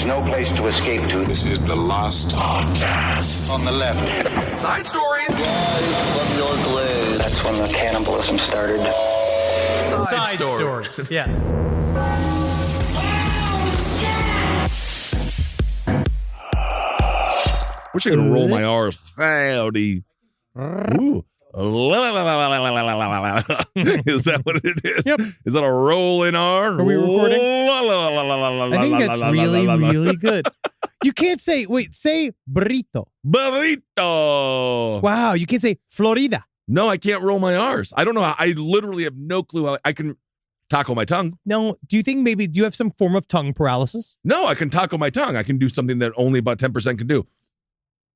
no place to escape to. This is the last podcast. On the left. Side stories. From your glade. That's when the cannibalism started. Side stories. Yes. Wish I could roll my R's. Howdy. Ooh. Is that what it is? Yep. Is that a roll in R? Are we recording? I think that's really, really good. You can't say burrito. Burrito. Wow, you can't say Florida. No, I can't roll my R's. I don't know how. I literally have no clue how I can taco my tongue. No, do you have some form of tongue paralysis? No, I can taco my tongue. I can do something that only about 10% can do.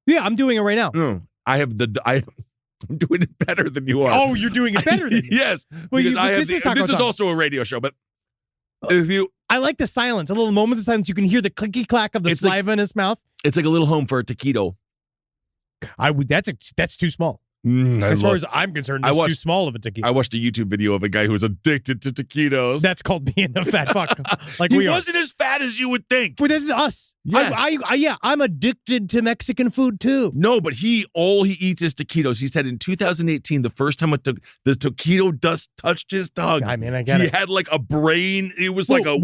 Yeah, I'm doing it right now. No, I'm doing it better than you are. Oh, you're doing it better than me. Yes. Well, Because this is also a radio show, but if you... I like the silence, a little moment of silence. You can hear the clicky clack of the saliva in his mouth. It's like a little home for a taquito. That's too small. As far as I'm concerned, it's too small of a taquito. I watched a YouTube video of a guy who was addicted to taquitos. That's called being a fat fuck. Like he wasn't as fat as you would think. But this is us. Yeah. I'm addicted to Mexican food too. No, but all he eats is taquitos. He said in 2018, the first time the taquito dust touched his tongue, I mean, I get it. He had like a brain. It was like a.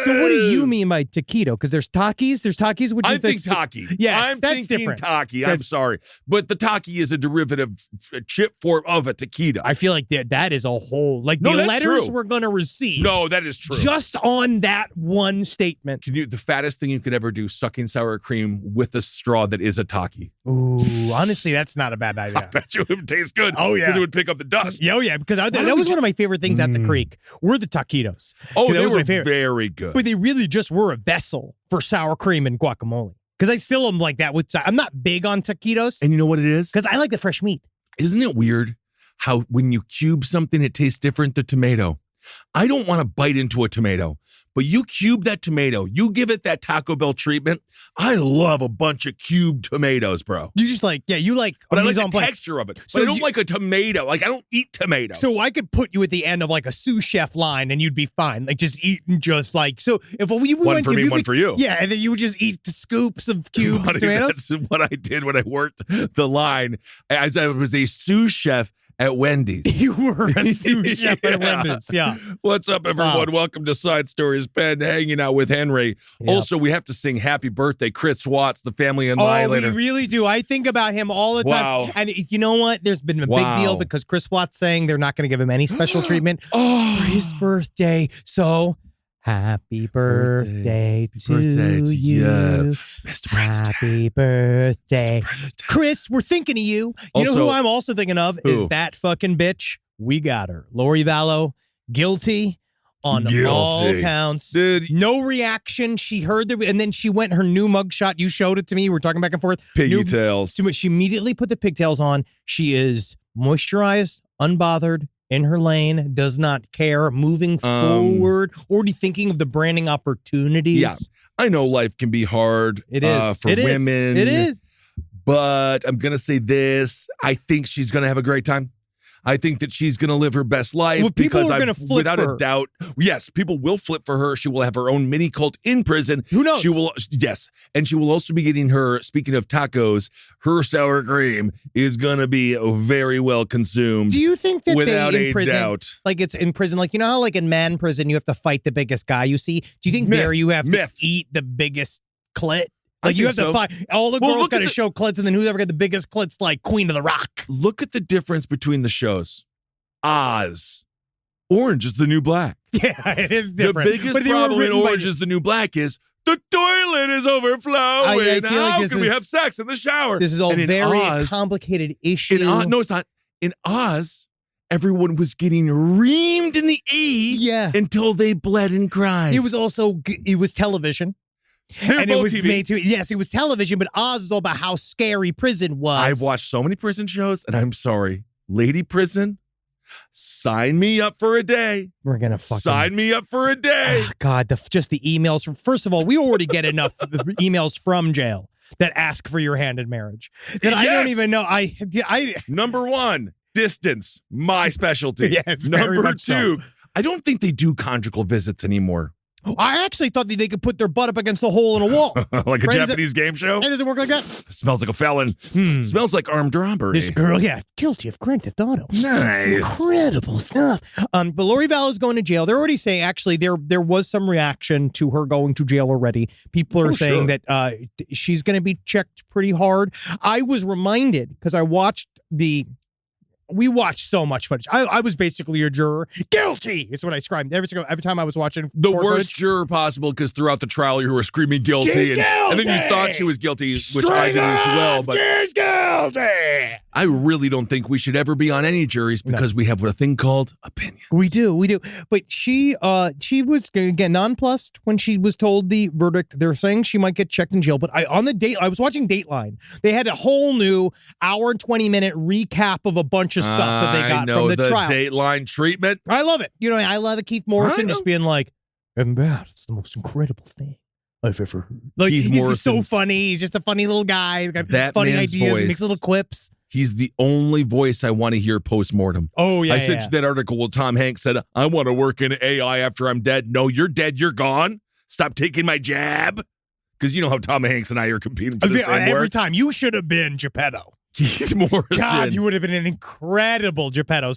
So what do you mean by taquito? Because there's Takis. There's Takis, which I think Taki. Yes, that's thinking different. Taki. I'm sorry, but the Taki is a derivative chip form of a taquito. I feel like that is a whole the that's letters true. we're gonna receive. No, that is true. Just on that one statement. The fattest thing you could ever do: sucking sour cream with a straw that is a Taki. Ooh, honestly, that's not a bad idea. I bet you it would taste good. Oh yeah, because it would pick up the dust. Oh yeah, because that was one of my favorite things at the creek. Were the taquitos. Oh, they were my favorite. Very good. But they really just were a vessel for sour cream and guacamole. Because I still am like that. I'm not big on taquitos. And you know what it is? Because I like the fresh meat. Isn't it weird how when you cube something, it tastes different than tomato? I don't want to bite into a tomato, but you cube that tomato, you give it that Taco Bell treatment. I love a bunch of cubed tomatoes, bro. You just you like, but I like the texture of it. So but I don't like a tomato. Like I don't eat tomatoes. So I could put you at the end of like a sous chef line and you'd be fine. Like just eating so if we one went for me, one for you. Yeah, and then you would just eat the scoops of cubed tomatoes. That's what I did when I worked the line. I was a sous chef at Wendy's. You were a sous chef at Wendy's, yeah. What's up, everyone? Wow. Welcome to Side Stories. Ben hanging out with Henry. Yep. Also, we have to sing happy birthday, Chris Watts, the family annihilator. Oh, we really do. I think about him all the time. Wow. And you know what? There's been a big deal because Chris Watts saying they're not going to give him any special treatment for his birthday. So... Happy birthday to you. Mr. President. Happy birthday. Mr. President. Chris, we're thinking of you. You know who I'm also thinking of is that fucking bitch. We got her. Lori Vallow, guilty on all counts. Dude. No reaction. She heard and then she went her new mugshot. You showed it to me. We're talking back and forth. Piggy tails. She immediately put the pigtails on. She is moisturized, unbothered, in her lane, does not care, moving forward, already thinking of the branding opportunities. Yeah, I know life can be hard. It is. For women. It is. But I'm going to say this. I think she's going to have a great time. I think that she's going to live her best life people are going to flip without for her. a doubt. Yes, people will flip for her. She will have her own mini cult in prison. Who knows? She will, yes. And she will also be getting speaking of tacos, her sour cream is going to be very well consumed. Do you think that without they in a prison, doubt. like it's in prison, like, you know how like in man prison, you have to fight the biggest guy you see? Do you think there you have to eat the biggest clit? Like you have to fight. All the girls got to show clits, and then whoever got the biggest clits, like Queen of the Rock. Look at the difference between the shows. Oz. Orange is the new black. Yeah, it is different. The biggest problem in Orange is the New Black is the toilet is overflowing. I feel How like can we have sex in the shower? This is all very complicated issue. No, it's not. In Oz, everyone was getting reamed in the A until they bled and cried. It was television. And it was made to, it was television, but Oz is all about how scary prison was. I've watched so many prison shows, and I'm sorry. Lady Prison, sign me up for a day. We're going to fucking... Sign me up for a day. Oh, God, just the emails. First of all, we already get enough emails from jail that ask for your hand in marriage. That I don't even know. Number one, distance, my specialty. Yes, Number two, I don't think they do conjugal visits anymore. I actually thought that they could put their butt up against the hole in a wall. Like a Japanese game show? It doesn't work like that. Smells like a felon. Smells like armed robbery. This girl, guilty of Grand Theft Auto. Nice. Incredible stuff. But Lori Vallow is going to jail. They're already saying, actually, there was some reaction to her going to jail already. People are saying that she's going to be checked pretty hard. I was reminded, because we watched so much footage. I was basically a juror. Guilty is what I screamed every time I was watching. The worst juror possible, because throughout the trial you were screaming guilty, and then you thought she was guilty, which I did as well. But she's guilty. I really don't think we should ever be on any juries because we have a thing called opinions. We do. But she was again nonplussed when she was told the verdict. They're saying she might get checked in jail. But I was watching Dateline. They had a whole new hour and 20-minute recap of a bunch of stuff that they got from the trial. Dateline treatment. I love it. I love it. Keith Morrison just being like, and it's the most incredible thing I've ever heard. Like, he's so funny. He's just a funny little guy. He's got funny ideas. He makes little quips. He's the only voice I want to hear post-mortem. Oh, yeah. I sent you that article where Tom Hanks said, I want to work in AI after I'm dead. No, you're dead. You're gone. Stop taking my jab. Because you know how Tom Hanks and I are competing for the same every work. time. You should have been Geppetto. Keith Morrison. God, you would have been an incredible Geppetto.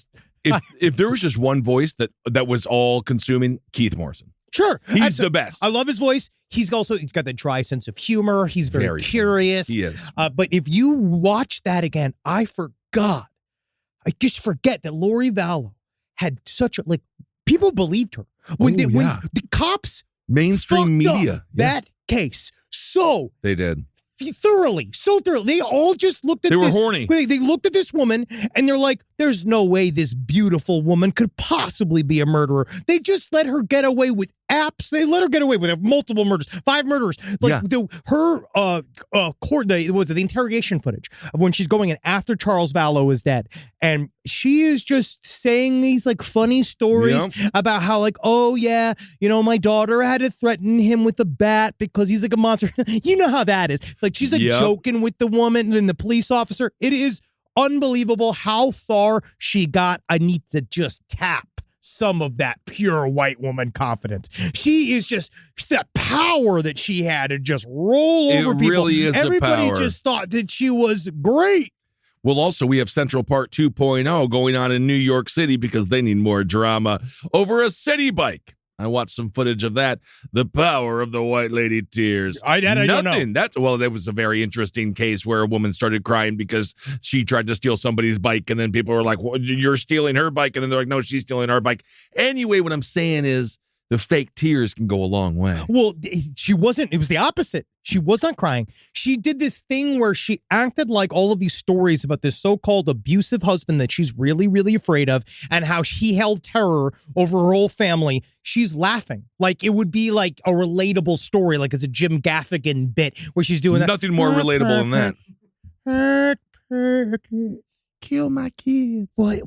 If there was just one voice that was all consuming, Keith Morrison. Sure. He's the best. I love his voice. He's got that dry sense of humor. He's very curious. He is. But if you watch that again, I just forget that Lori Vallow had such a, people believed her. When the cops mainstream media that case. So they did. Thoroughly. They all just looked at this. They were horny. They looked at this woman and they're like, there's no way this beautiful woman could possibly be a murderer. They just let her get away with apps. They let her get away with multiple murders, 5 murders. The interrogation footage of when she's going in after Charles Valo is dead. And she is just saying these funny stories about how my daughter had to threaten him with a bat because he's a monster. You know how that is. She's joking with the woman and then the police officer. It is unbelievable how far she got. I need to just tap some of that pure white woman confidence. She is just the power that she had to just roll over people. Really is Everybody a power. just thought that she was great. Well, also, we have Central Park 2.0 going on in New York City because they need more drama over a city bike. I watched some footage of that. The power of the white lady tears. I don't know. That was a very interesting case where a woman started crying because she tried to steal somebody's bike, and then people were like, well, you're stealing her bike, and then they're like, no, she's stealing our bike. Anyway, what I'm saying is the fake tears can go a long way. Well, she wasn't. It was the opposite. She was not crying. She did this thing where she acted like all of these stories about this so-called abusive husband that she's really, really afraid of and how he held terror over her whole family. She's laughing. It would be like a relatable story, like it's a Jim Gaffigan bit where she's doing that. Nothing more relatable than that. Kill my kids. What?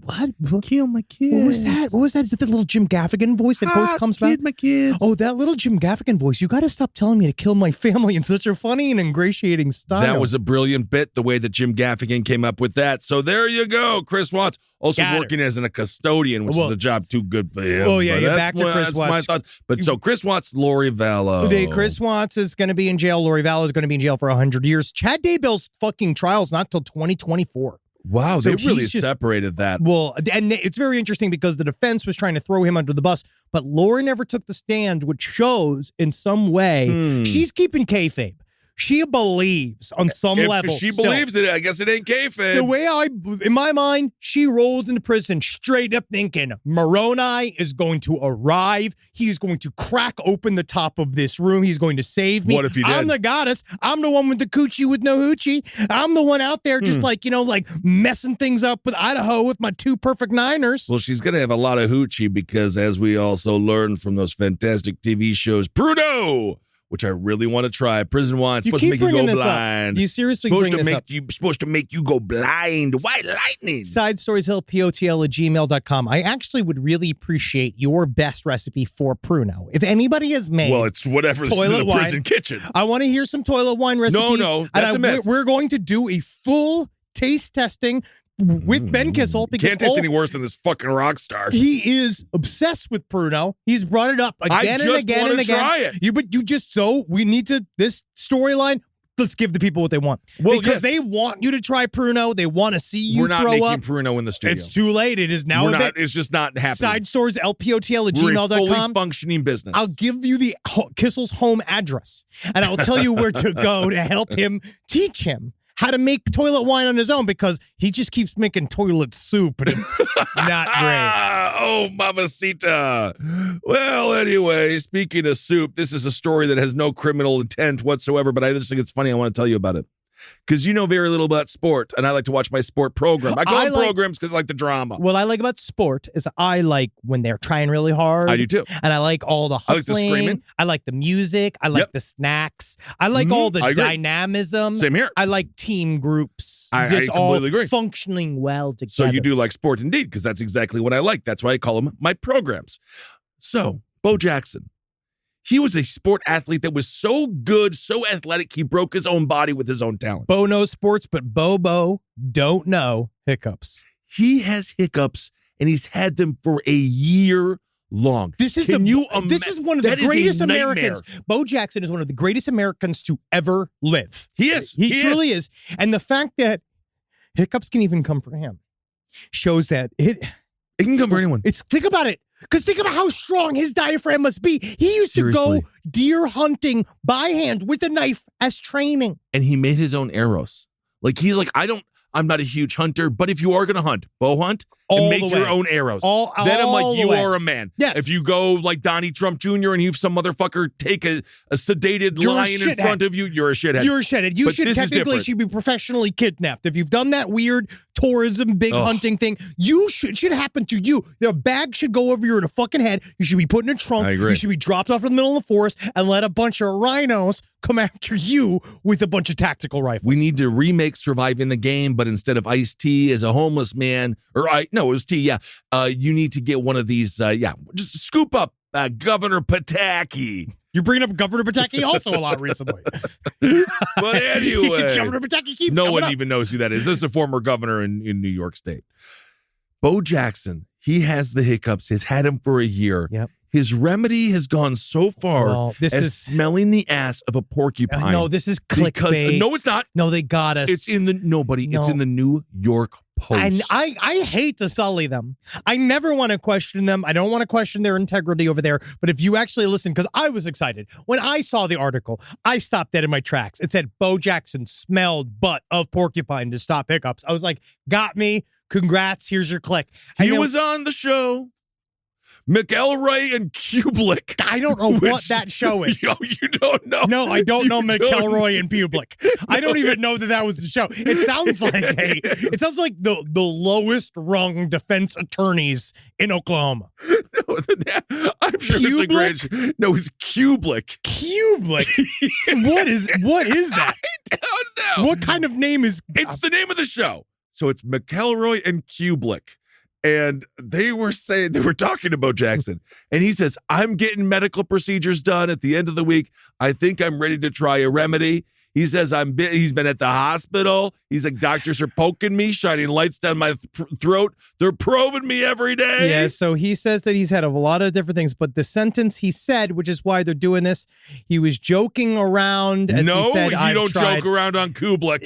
Kill my kids. What was that? Is that the little Jim Gaffigan voice that voice comes back? My kids. Oh, that little Jim Gaffigan voice. You got to stop telling me to kill my family in such a funny and ingratiating style. That was a brilliant bit, the way that Jim Gaffigan came up with that. So there you go. Chris Watts also working as a custodian, which is a job too good for him. Oh, yeah, back to Chris Watts. My thought. But so Chris Watts, Lori Vallow. Chris Watts is going to be in jail. Lori Vallow is going to be in jail for 100 years. Chad Daybell's fucking trial's not till 2024. Wow, so they really separated that. Well, and it's very interesting because the defense was trying to throw him under the bus, but Lori never took the stand, which shows in some way she's keeping kayfabe. She believes on some level. If she believes it, I guess it ain't kayfabe. The way in my mind, she rolled into prison straight up thinking Moroni is going to arrive. He is going to crack open the top of this room. He's going to save me. What if he did? I'm the goddess. I'm the one with the coochie with no hoochie. I'm the one out there just messing things up with Idaho with my 2 perfect niners. Well, she's going to have a lot of hoochie because, as we also learned from those fantastic TV shows, Pruno, which I really want to try. Prison wine supposed to make you go blind. You seriously bring this up. Supposed to make you go blind. White lightning. Side Stories POTL@gmail.com. I actually would really appreciate your best recipe for Pruno. If anybody has made it's whatever's in the prison kitchen. I want to hear some toilet wine recipes. No, that's a myth. We're going to do a full taste testing with Ben Kissel. Because can't taste any worse than this fucking rock star. He is obsessed with Pruno. He's brought it up again and again and again. Try it. We need to, this storyline, let's give the people what they want. Well, because they want you to try Pruno. They want to see you We're not throw making up. Pruno in the studio. It's too late. It is now It's just not happening. Side stores, lpotl@gmail.com. We're a fully functioning business. I'll give you the Kissel's home address, and I'll tell you where to go to help him, teach him how to make toilet wine on his own, because he just keeps making toilet soup, and it's not great. Oh, mamacita. Well, anyway, speaking of soup, this is a story that has no criminal intent whatsoever, but I just think it's funny. I want to tell you about it. Because you know very little about sport, and I like to watch my sport program. I go on programs because I like the drama. What I like about sport is I like when they're trying really hard. I do too. And I like all the hustling. I like the screaming. I like the music. I like the snacks. I like all the dynamism. Same here. I like team groups. I just completely all agree. Functioning well together. So you do like sport indeed, because that's exactly what I like. That's why I call them my programs. So, Bo Jackson. He was a sport athlete that was so good, so athletic, he broke his own body with his own talent. Bo knows sports, but Bo don't know hiccups. He has hiccups, and he's had them for a year long. This is one of the greatest Americans. Bo Jackson is one of the greatest Americans to ever live. He is. He truly is. And the fact that hiccups can even come for him shows that it can come for anyone. Think about it. Because think about how strong his diaphragm must be. He used to go deer hunting by hand with a knife as training. And he made his own arrows. Like, he's like, I'm not a huge hunter, but if you are going to hunt, bow hunt and make your own arrows. Then I'm like, you are a man. Yes. If you go like Donnie Trump Jr. and you have some motherfucker take a sedated lion in front of you, you're a shithead. You're a shithead. You should technically be professionally kidnapped. If you've done that weird tourism, big hunting thing, you should happen to you. The bag should go over your fucking head. You should be put in a trunk. I agree. You should be dropped off in the middle of the forest and let a bunch of rhinos come after you with a bunch of tactical rifles. We need to remake Surviving the Game, but instead of Ice-T as a homeless man, it was T, you need to get one of these, just scoop up Governor Pataki. You're bringing up Governor Pataki also a lot recently. But anyway. Governor Pataki keeps No one up. even knows who that is. This is a former governor in New York State. Bo Jackson, he has the hiccups. He's had them for a year. Yep. His remedy has gone so far as smelling the ass of a porcupine. No, this is clickbait. No, it's not. No, they got us. It's in the It's in the New York Post. And I hate to sully them. I never want to question them. I don't want to question their integrity over there. But if you actually listen, because I was excited. When I saw the article, I stopped dead in my tracks. It said, Bo Jackson smelled butt of porcupine to stop hiccups. I was like, got me. Congrats. Here's your click. He was on the show. McElroy and Kubelik. I don't know what that show is. Yo, you don't know? No, I don't know McElroy and Kubelik. I don't even know that was the show. It sounds like the lowest rung defense attorneys in Oklahoma. No, I'm sure it's a great. No, it's Kubelik. Kubelik. What is that? I don't know. What kind of name is? It's the name of the show. So it's McElroy and Kubelik. And they were talking to Bo Jackson. And he says, I'm getting medical procedures done at the end of the week. I think I'm ready to try a remedy. He says, he's been at the hospital. He's like, doctors are poking me, shining lights down my throat. They're probing me every day. Yeah, so he says that he's had a lot of different things. But the sentence he said, which is why they're doing this, he was joking around. As he said, you don't joke around on Kubelik.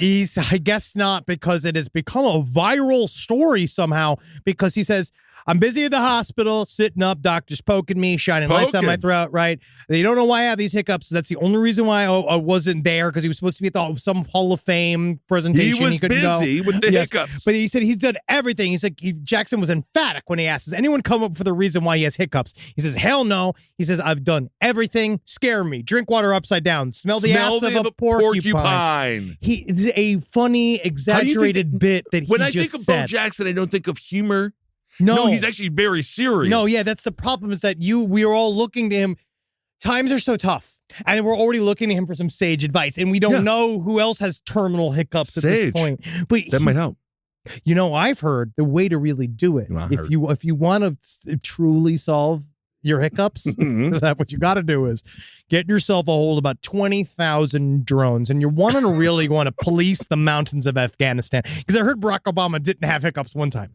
I guess not, because it has become a viral story somehow. Because he says, I'm busy at the hospital, sitting up, doctors poking me, shining lights on my throat, right? They don't know why I have these hiccups. That's the only reason why I wasn't there, because he was supposed to be at some Hall of Fame presentation. He couldn't busy with the hiccups. But he said he's done everything. He's like, Jackson was emphatic when he asked, does anyone come up with the reason why he has hiccups? He says, hell no. He says, I've done everything. Scare me. Drink water upside down. Smell the ass of a porcupine. It's a funny, exaggerated bit that he just said. When I think of Bo Jackson, I don't think of humor. No, he's actually very serious. No, yeah, that's the problem, is that we are all looking to him. Times are so tough, and we're already looking to him for some sage advice, and we don't know who else has terminal hiccups at this point. But that might help. I've heard the way to really do it, if you want to truly solve your hiccups? Mhm. Is that what you got to do is get yourself a hold of about 20,000 drones, and you want to really want to police the mountains of Afghanistan, because I heard Barack Obama didn't have hiccups one time.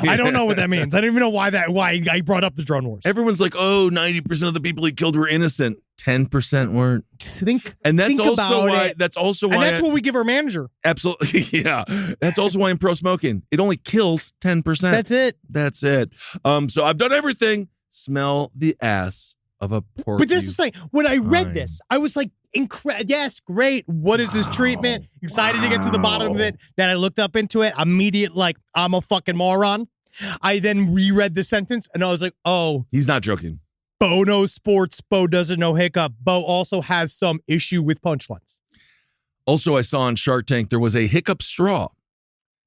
I don't know what that means. I don't even know why I brought up the drone wars. Everyone's like, oh, 90% of the people he killed were innocent. 10% weren't. And that's also why. it. That's also why. And that's what we give our manager. Absolutely, yeah. That's also why I'm pro smoking. It only kills 10%. That's it. That's it. So I've done everything. Smell the ass of a porcupine. But this is the thing. When I read this, I was like, yes, great. What is this treatment? Excited to get to the bottom of it. Then I looked up into it. Immediate, like, I'm a fucking moron. I then reread the sentence, and I was like, oh. He's not joking. Bo knows sports. Bo doesn't know hiccup. Bo also has some issue with punchlines. Also, I saw on Shark Tank, there was a hiccup straw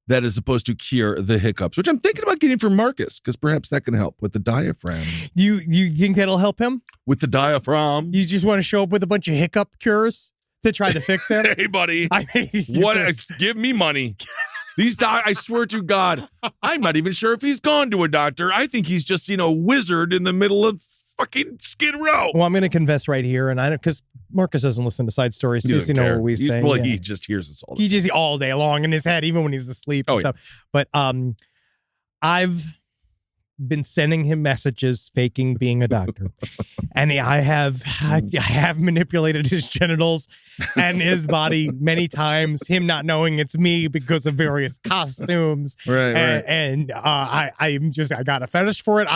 that is supposed to cure the hiccups, which I'm thinking about getting from Marcus, because perhaps that can help with the diaphragm. You think that'll help him? With the diaphragm. You just want to show up with a bunch of hiccup cures to try to fix him? Hey, buddy. Give me money. I swear to God, I'm not even sure if he's gone to a doctor. I think he's just, wizard in the middle of fucking Skid Row. Well, I'm going to confess right here, and I don't, because Marcus doesn't listen to side stories. He doesn't know what we say. Well, he just hears us all. He just all day long in his head, even when he's asleep. Oh, and stuff. But I've been sending him messages, faking being a doctor, and I have manipulated his genitals and his body many times. Him not knowing it's me because of various costumes, right? And I got a fetish for it.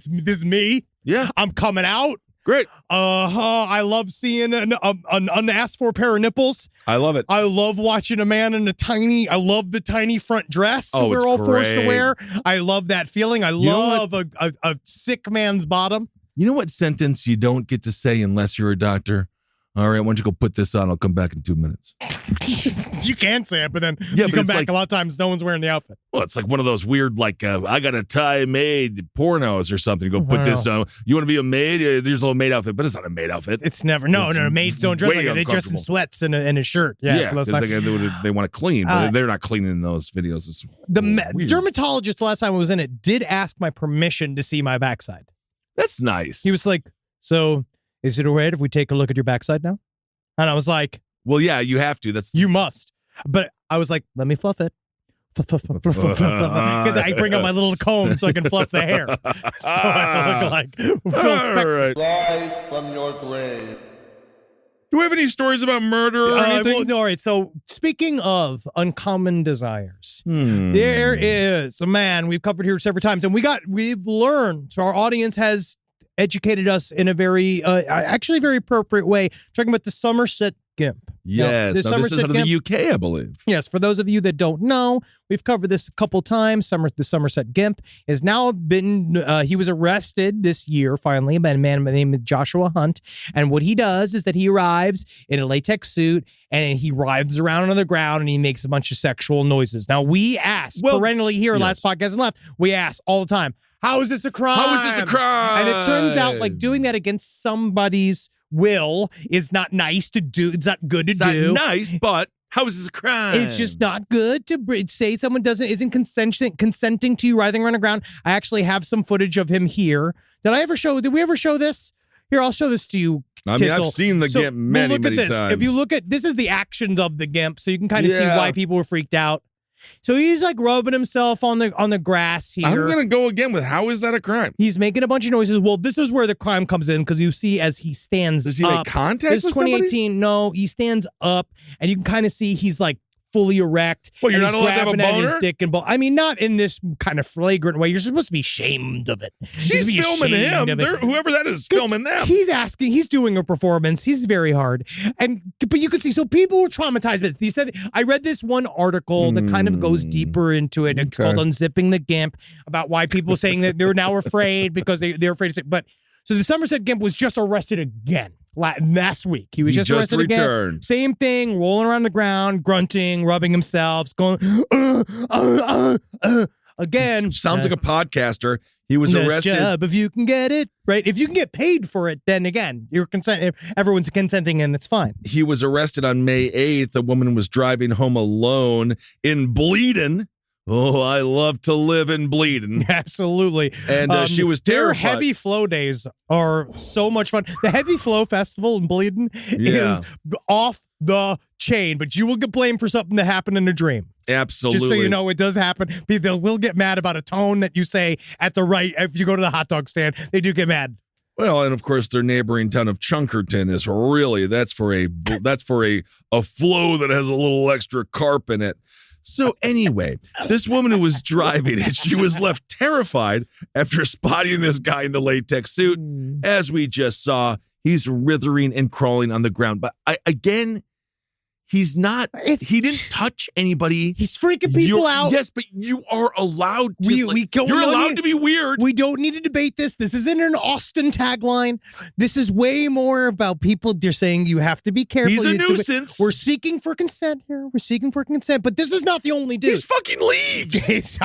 This is me. Yeah, I'm coming out. Great. I love seeing an unasked for pair of nipples. I love it. I love watching a man in I love the tiny front dress we're all forced to wear. I love that feeling. I love a sick man's bottom. You know what sentence you don't get to say unless you're a doctor? All right, why don't you go put this on? I'll come back in 2 minutes. You can say it, but then you come back a lot of times, no one's wearing the outfit. Well, it's like one of those weird, like, I got a Thai maid pornos or something. You go put this on. You want to be a maid? There's a little maid outfit, but it's not a maid outfit. It's never. No, maids don't dress like that. They dress in sweats and a shirt. Yeah, because they want to clean, but they're not cleaning in those videos. It's the dermatologist, the last time I was in it, did ask my permission to see my backside. That's nice. He was like, so is it all right if we take a look at your backside now? And I was like, well, yeah, you have to. You must. But I was like, let me fluff it. Because I bring out my little comb so I can fluff the hair. So I look like Phil Spector. Live from your grave. Do we have any stories about murder or anything? Well, no, all right. So speaking of uncommon desires, there is a man we've covered here several times, and we've learned. So our audience has educated us in a very, actually very appropriate way, talking about the Somerset Gimp. Yes, this is out of the UK, I believe. Yes, for those of you that don't know, we've covered this a couple times. The Somerset Gimp has now been, he was arrested this year, finally, by a man by the name of Joshua Hunt. And what he does is that he arrives in a latex suit and he writhes around on the ground and he makes a bunch of sexual noises. Now, we ask perennially here, last podcast and left, we ask all the time, how is this a crime? How is this a crime? And it turns out like doing that against somebody's will is not nice to do. It's not good to do. It's not nice, but how is this a crime? It's just not good to say someone isn't consenting to you writhing around the ground. I actually have some footage of him here. Did we ever show this? Here, I'll show this to you. I mean, I've seen the Gimp many times. If you look at this is the actions of the Gimp, so you can kind of see why people were freaked out. So he's like rubbing himself on the grass here. I'm gonna go again with how is that a crime? He's making a bunch of noises. Well, this is where the crime comes in because you see as he stands Does he up. make contact with 2018. somebody? No, he stands up and you can kind of see he's like fully erect. Well, you're not allowed to have a grabbing at his boner? dick and ball. I mean, not in this kind of flagrant way. You're supposed to be ashamed of it. She's filming him. Whoever that is filming them. He's doing a performance. He's very hard. But you could see, so people were traumatized. But he said, I read this one article that kind of goes deeper into it. It's called Unzipping the Gimp, about why people saying that they're now afraid because they're afraid to say. But so the Somerset Gimp was just arrested again last week. He was just arrested returned. again. Same thing, rolling around the ground, grunting, rubbing himself, going, again. Sounds like a podcaster. He was arrested. Job if you can get it, right? If you can get paid for it, then again, everyone's consenting and it's fine. He was arrested on May 8th. The woman was driving home alone in Bleedon. Oh, I love to live in Bleeding. Absolutely. And she was Their terrified. heavy flow days are so much fun. The Heavy Flow Festival in Bleeding is off the chain, but you will get blamed for something that happened in a dream. Absolutely. Just so you know, it does happen. They will get mad about a tone that you say at the right. If you go to the hot dog stand, they do get mad. Well, and of course, their neighboring town of Chunkerton is really that's for a flow that has a little extra carp in it. So anyway, this woman who was driving it, she was left terrified after spotting this guy in the latex suit. As we just saw, he's writhing and crawling on the ground. But he's not. He didn't touch anybody. He's freaking people out. Yes, but you are allowed to. You're allowed to be weird. We don't need to debate this. This isn't an Austin tagline. This is way more about people. They're saying you have to be careful. He's a nuisance. We're seeking for consent here. We're seeking for consent. But this is not the only dude. He's fucking leaves.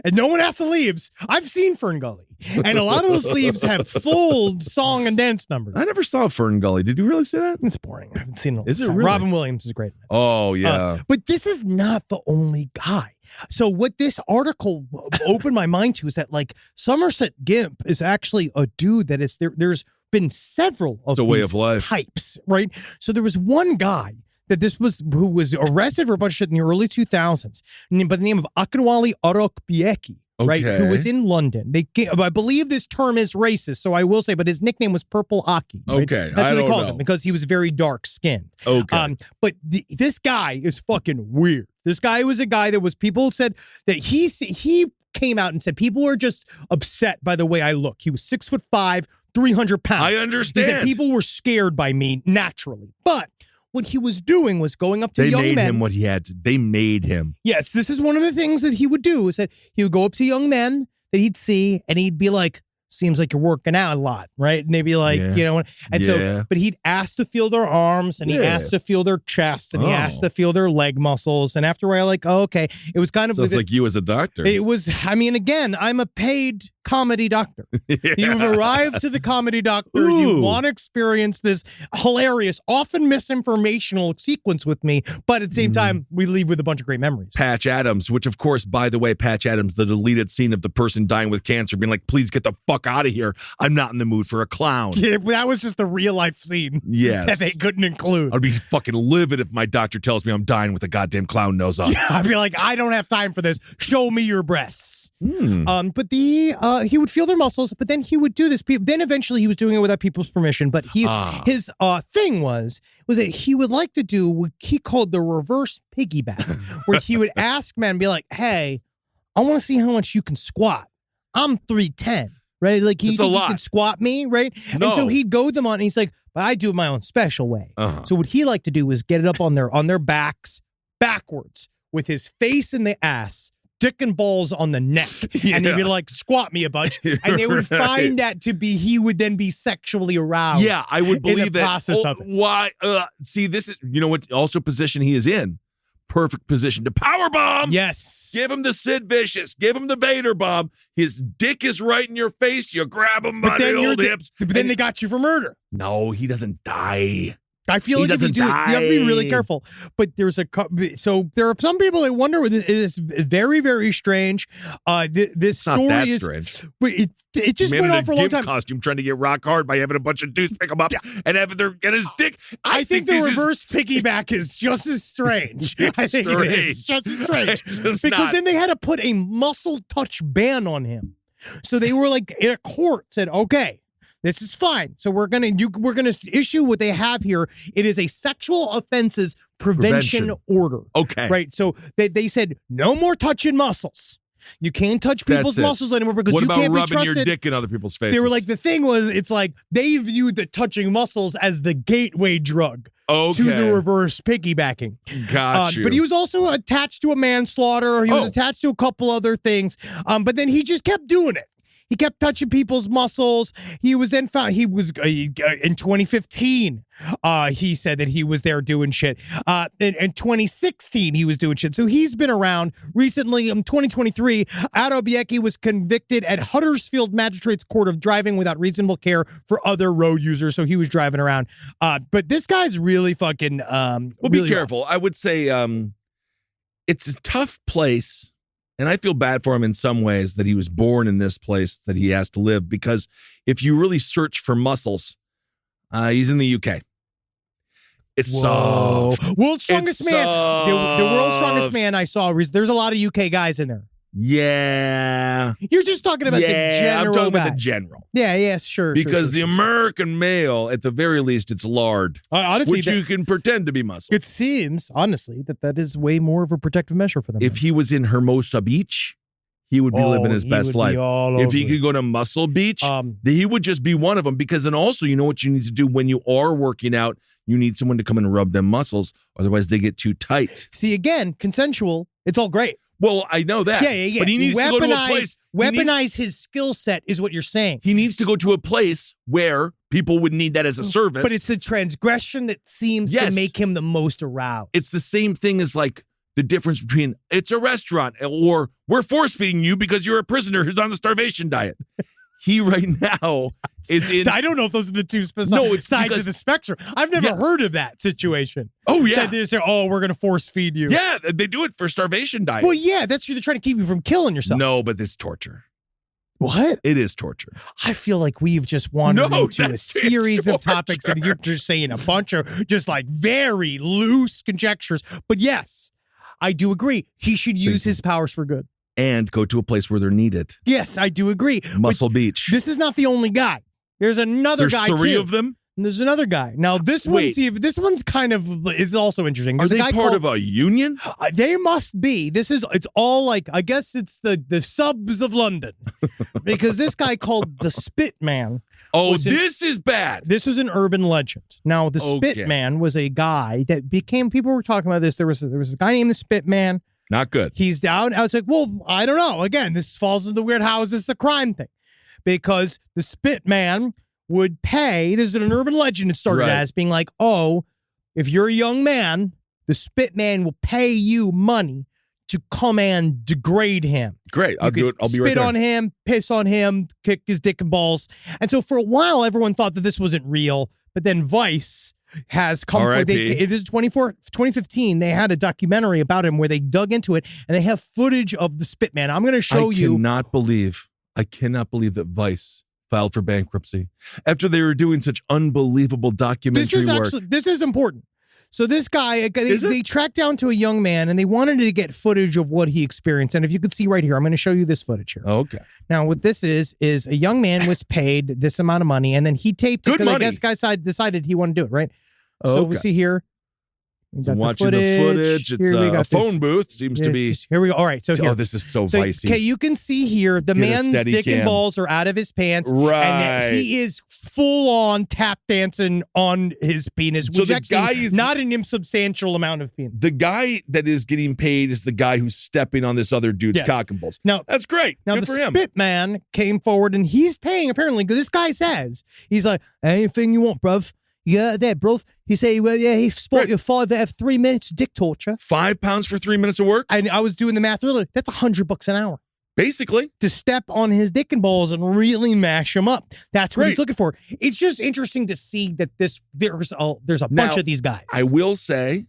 And no one has to leaves. I've seen Fern Gully. And a lot of those leaves have full song and dance numbers. I never saw Fern Gully. Did you really see that? It's boring. I haven't seen it. Is it really? Robin Williams is great. Oh, yeah. But this is not the only guy. So what this article opened my mind to is that, like, Somerset Gimp is actually a dude that is there's been several of it's a way these of life. types, right? So there was one guy who was arrested for a bunch of shit in the early 2000s by the name of Akinwale Orokbieki. Right, who was in London. I believe this term is racist, so I will say, but his nickname was Purple Aki. Right? Okay, that's what they called him because he was very dark skinned. Okay, but this guy is fucking weird. This guy was a guy that was people said that he came out and said people were just upset by the way I look. He was 6'5", 300 pounds. I understand. He said people were scared by me naturally, but what he was doing was going up to young men. They made him what he had to. They made him. Yes, this is one of the things that he would do is that he would go up to young men that he'd see and he'd be like, seems like you're working out a lot, right? And they'd be like, but he'd ask to feel their arms and he asked to feel their chest and he asked to feel their leg muscles. And after a while, like, okay, it was kind of. Sounds like you as a doctor. It was, again, I'm a paid comedy doctor. You've arrived to the comedy doctor. Ooh. You want to experience this hilarious, often misinformational sequence with me, but at the same time, we leave with a bunch of great memories. Patch Adams, which of course, by the way, Patch Adams, the deleted scene of the person dying with cancer, being like, please get the fuck out of here. I'm not in the mood for a clown. Yeah, that was just the real life scene that they couldn't include. I'd be fucking livid if my doctor tells me I'm dying with a goddamn clown nose on. Yeah, I'd be like, I don't have time for this. Show me your breasts. But he would feel their muscles, but then he would do this. Then eventually he was doing it without people's permission. But his thing was that he would like to do what he called the reverse piggyback, where he would ask men, be like, "Hey, I want to see how much you can squat. I'm 310, right? Like you can squat me, right?" No. And so he'd go them on, and he's like, "But I do it my own special way." So what he liked to do was get it up on their backs backwards with his face in the ass. Dick and balls on the neck, and they'd be like, "Squat me a bunch," and they would find that to be he would then be sexually aroused. Yeah, I would believe in the that. process of it. Why? See, this is what also position he is in. Perfect position to power bomb. Yes, give him the Sid Vicious. Give him the Vader bomb. His dick is right in your face. You grab him by the old hips. But then they got you for murder. No, he doesn't die. I feel like if you do, you have to be really careful. But there are some people that wonder. It is very, very strange. This story not that is strange. It just went on for a long time. Costume trying to get rock hard by having a bunch of dudes pick him up and having get his dick. I think the reverse piggyback is just as strange. I think it is just as strange because then they had to put a muscle touch ban on him. So they were like in a court said, okay. This is fine. So we're gonna issue what they have here. It is a sexual offenses prevention order. Okay. Right. So they said no more touching muscles. You can't touch people's muscles anymore because you can't be trusted. What about rubbing your dick in other people's faces? They were like, the thing was, it's like they viewed the touching muscles as the gateway drug to the reverse piggybacking. Got you. But he was also attached to a manslaughter. He was attached to a couple other things. But then he just kept doing it. He kept touching people's muscles. He was then found. He was in 2015. He said that he was there doing shit. In 2016, he was doing shit. So he's been around recently. In 2023, Adobieki was convicted at Huddersfield Magistrates Court of driving without reasonable care for other road users. So he was driving around. But this guy's really fucking. Well, be careful. I would say it's a tough place And I feel bad for him in some ways that he was born in this place that he has to live, because if you really search for muscles, he's in the UK. It's soft. World's strongest It's man. The world's strongest soft. man I saw. There's a lot of UK guys in there. Yeah. You're just talking about the general I'm talking guy. about the general. Yeah, sure. Because sure. the American male, at the very least, it's lard, honestly, which you can pretend to be muscle. it seems, honestly, that is way more of a protective measure for them. If he was in Hermosa Beach, he would be living his best life. If he could go to Muscle Beach, he would just be one of them. Because then also, you know what you need to do when you are working out? You need someone to come and rub them muscles. Otherwise, they get too tight. See, again, consensual. It's all great. Well, I know that. Yeah. But he needs to go to a place. Weaponize his skill set is what you're saying. He needs to go to a place where people would need that as a service. But it's the transgression that seems to make him the most aroused. It's the same thing as like the difference between it's a restaurant or we're force feeding you because you're a prisoner who's on a starvation diet. He right now is in. I don't know if those are the two sides of the spectrum. I've never heard of that situation. Oh, yeah. That they say, we're going to force feed you. Yeah, they do it for starvation diet. Well, yeah, they're trying to keep you from killing yourself. No, but it's torture. What? It is torture. I feel like we've just wandered into a series of topics and you're just saying a bunch of just like very loose conjectures. But yes, I do agree. He should use his powers for good. And go to a place where they're needed. Yes, I do agree. Muscle Beach. This is not the only guy. There's another guy, too. There's 3 of them? And there's another guy. Now, this one's kind of is also interesting. Are they part of a union? They must be. It's all like, I guess it's the subs of London. Because this guy called the Spit Man. This is bad. This was an urban legend. Now, the Spit Man was a guy that people were talking about this. There was a guy named the Spit Man. Not good. He's down. I was like, well, I don't know. Again, this falls into the weird how is this the crime thing? Because the Spit Man would pay. This is an urban legend it started as being like, if you're a young man, the Spit Man will pay you money to come and degrade him. Great. I'll do it. I'll be right there. Spit on him, piss on him, kick his dick and balls. And so for a while, everyone thought that this wasn't real. But then Vice has come forward. It is 2015. They had a documentary about him where they dug into it and they have footage of the Spit Man. I'm going to show you. I cannot believe that Vice filed for bankruptcy after they were doing such unbelievable documentary work. This is important. So this guy, they tracked down to a young man and they wanted to get footage of what he experienced. And if you could see right here, I'm going to show you this footage here. Okay. Now, what this is a young man was paid this amount of money and then he taped it because I guess the guy decided he wanted to do it, right? So we see here. So watching the footage. It's a phone booth. Seems to be. Here we go. All right. So here. This is so vicey. Okay, you can see here the man's dick and balls are out of his pants. Right. And that he is full on tap dancing on his penis, which actually is not an insubstantial amount of penis. The guy that is getting paid is the guy who's stepping on this other dude's cock and balls. Now, that's great. Now, Good for him. The Spit Man came forward and he's paying, apparently, because this guy says, he's like, anything you want, bruv. Yeah, there, bro. He say, well, yeah, he spot you 5 out of 3 minutes of dick torture. £5 for 3 minutes of work? And I was doing the math earlier. That's $100 an hour. Basically. To step on his dick and balls and really mash him up. That's what he's looking for. It's just interesting to see that there's a bunch of these guys. I will say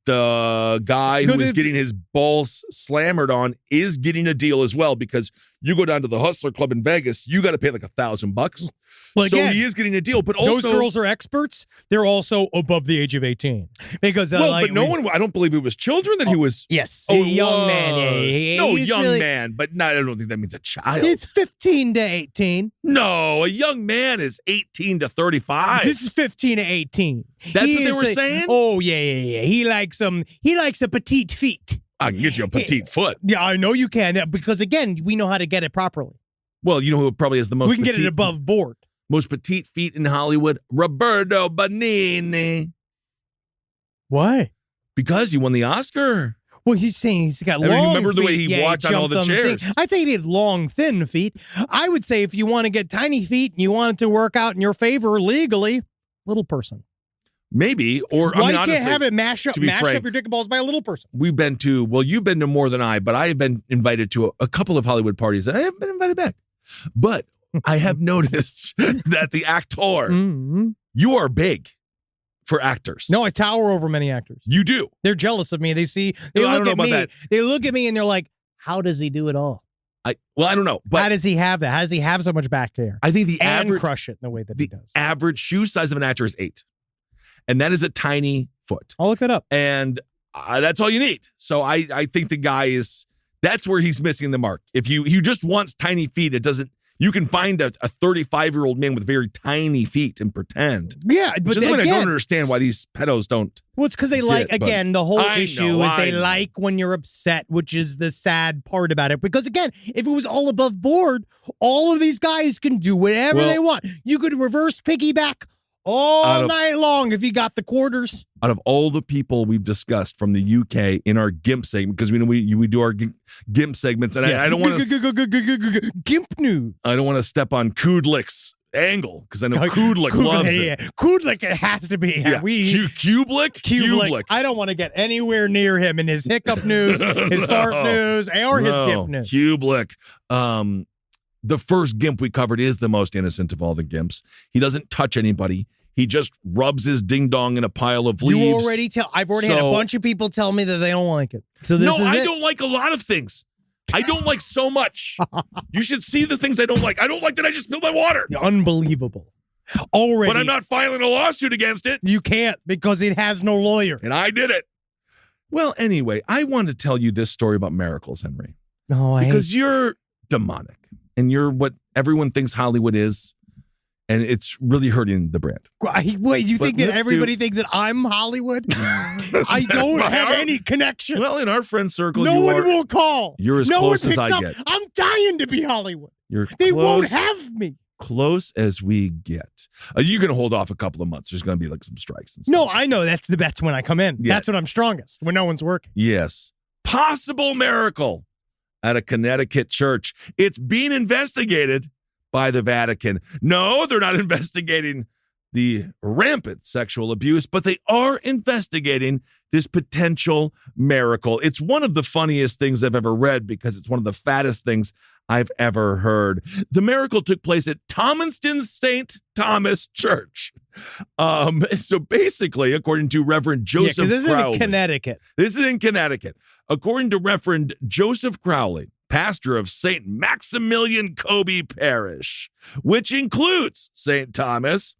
the guy who is getting his balls slammered on is getting a deal as well, because you go down to the Hustler Club in Vegas, you got to pay like $1,000. Well, so he is getting a deal, but also those girls are experts. They're also above the age of 18 because but no one. I don't believe it was children that he was. Yes, a young man. Man, but I don't think that means a child. It's 15 to 18. No, a young man is 18 to 35. This is 15 to 18. That's what they were saying. Oh yeah. He likes a petite feet. I can get you a petite foot. Yeah, I know you can, because again, we know how to get it properly. Well, you know who probably has the most. We can get it above board. Most petite feet in Hollywood, Roberto Benigni. Why? Because he won the Oscar. Well, he's saying he's got long feet. Remember the way he walked on all the chairs? I'd say he had long, thin feet. I would say if you want to get tiny feet and you want it to work out in your favor legally, little person. Maybe. Or why honestly, can't have it mash up your dick and balls by a little person? You've been to more than I, but I have been invited to a couple of Hollywood parties and I haven't been invited back. But I have noticed that the actor, you are big for actors. No, I tower over many actors. You do. They're jealous of me. They look at me and they're like, how does he do it all? I don't know. But how does he have that? How does he have so much back hair? I think the and average crush it in the way that he does. Average shoe size of an actor is 8. And that is a tiny foot. I'll look it up. And that's all you need. So I think the guy that's where he's missing the mark. If you just wants tiny feet, you can find a 35-year-old man with very tiny feet and pretend. Yeah, but I don't understand why these pedos don't. Well, it's because they the whole issue is they like when you're upset, which is the sad part about it. Because again, if it was all above board, all of these guys can do whatever they want. You could reverse piggyback all night long if you got the quarters. Out of all the people we've discussed from the UK in our Gimp segment, because we do our Gimp segments, and I don't want to Gimp news. I don't want to step on Kudlik's angle because I know Kudlik loves it. Yeah. Kudlik, it has to be. Yeah. Kublik. I don't want to get anywhere near him in his hiccup news, his fart news, or his Gimp news. Kublik. The first Gimp we covered is the most innocent of all the Gimps. He doesn't touch anybody. He just rubs his ding dong in a pile of leaves. I've already had a bunch of people tell me that they don't like it. So this is I don't like a lot of things. I don't like so much. You should see the things I don't like. I don't like that I just spilled my water. Unbelievable. Already. But I'm not filing a lawsuit against it. You can't because it has no lawyer. And I did it. Well, anyway, I want to tell you this story about miracles, Henry. Because you're demonic. And you're what everyone thinks Hollywood is. And it's really hurting the brand. Wait, you think that everybody thinks that I'm Hollywood? I don't have any connections. Well, in our friend circle, no one will call. You're as close as I get. I'm dying to be Hollywood. They won't have me. Close as we get. You can hold off a couple of months. There's going to be like some strikes and stuff. No, I know. That's when I come in. Yeah. That's when I'm strongest, when no one's working. Yes. Possible miracle at a Connecticut church. It's being investigated by the Vatican. No, they're not investigating the rampant sexual abuse, but they are investigating this potential miracle. It's one of the funniest things I've ever read because it's one of the fattest things I've ever heard. The miracle took place at Thomaston St. Thomas Church. So basically, according to Reverend Joseph Crowley. This is in Connecticut. This is in Connecticut. According to Reverend Joseph Crowley, pastor of St. Maximilian Kobe Parish, which includes St. Thomas,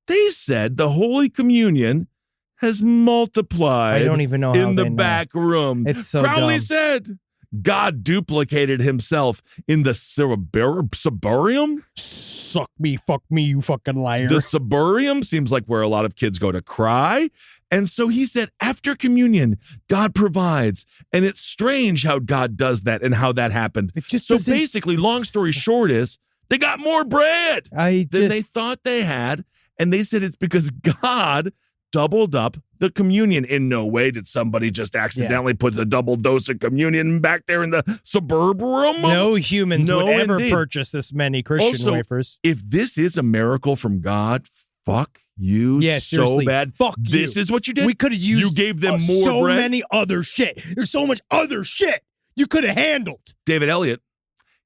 they said the Holy Communion has multiplied. I don't even know in the back room. It's so Crowley dumb. said God duplicated himself in the ciborium. Suck me, fuck me, you fucking liar. The ciborium seems like where a lot of kids go to cry. And so he said, after communion, God provides. And it's strange how God does that and how that happened. So basically, long story short is, they got more bread than they thought they had. And they said it's because God doubled up the communion. In no way did somebody just accidentally put the double dose of communion back there in the suburbarium. No humans would ever purchase this many Christian wafers. If this is a miracle from God, fuck you so bad. Fuck you. This is what you did? We could have used you gave them more bread? Many other shit. There's so much other shit you could have handled. David Elliott,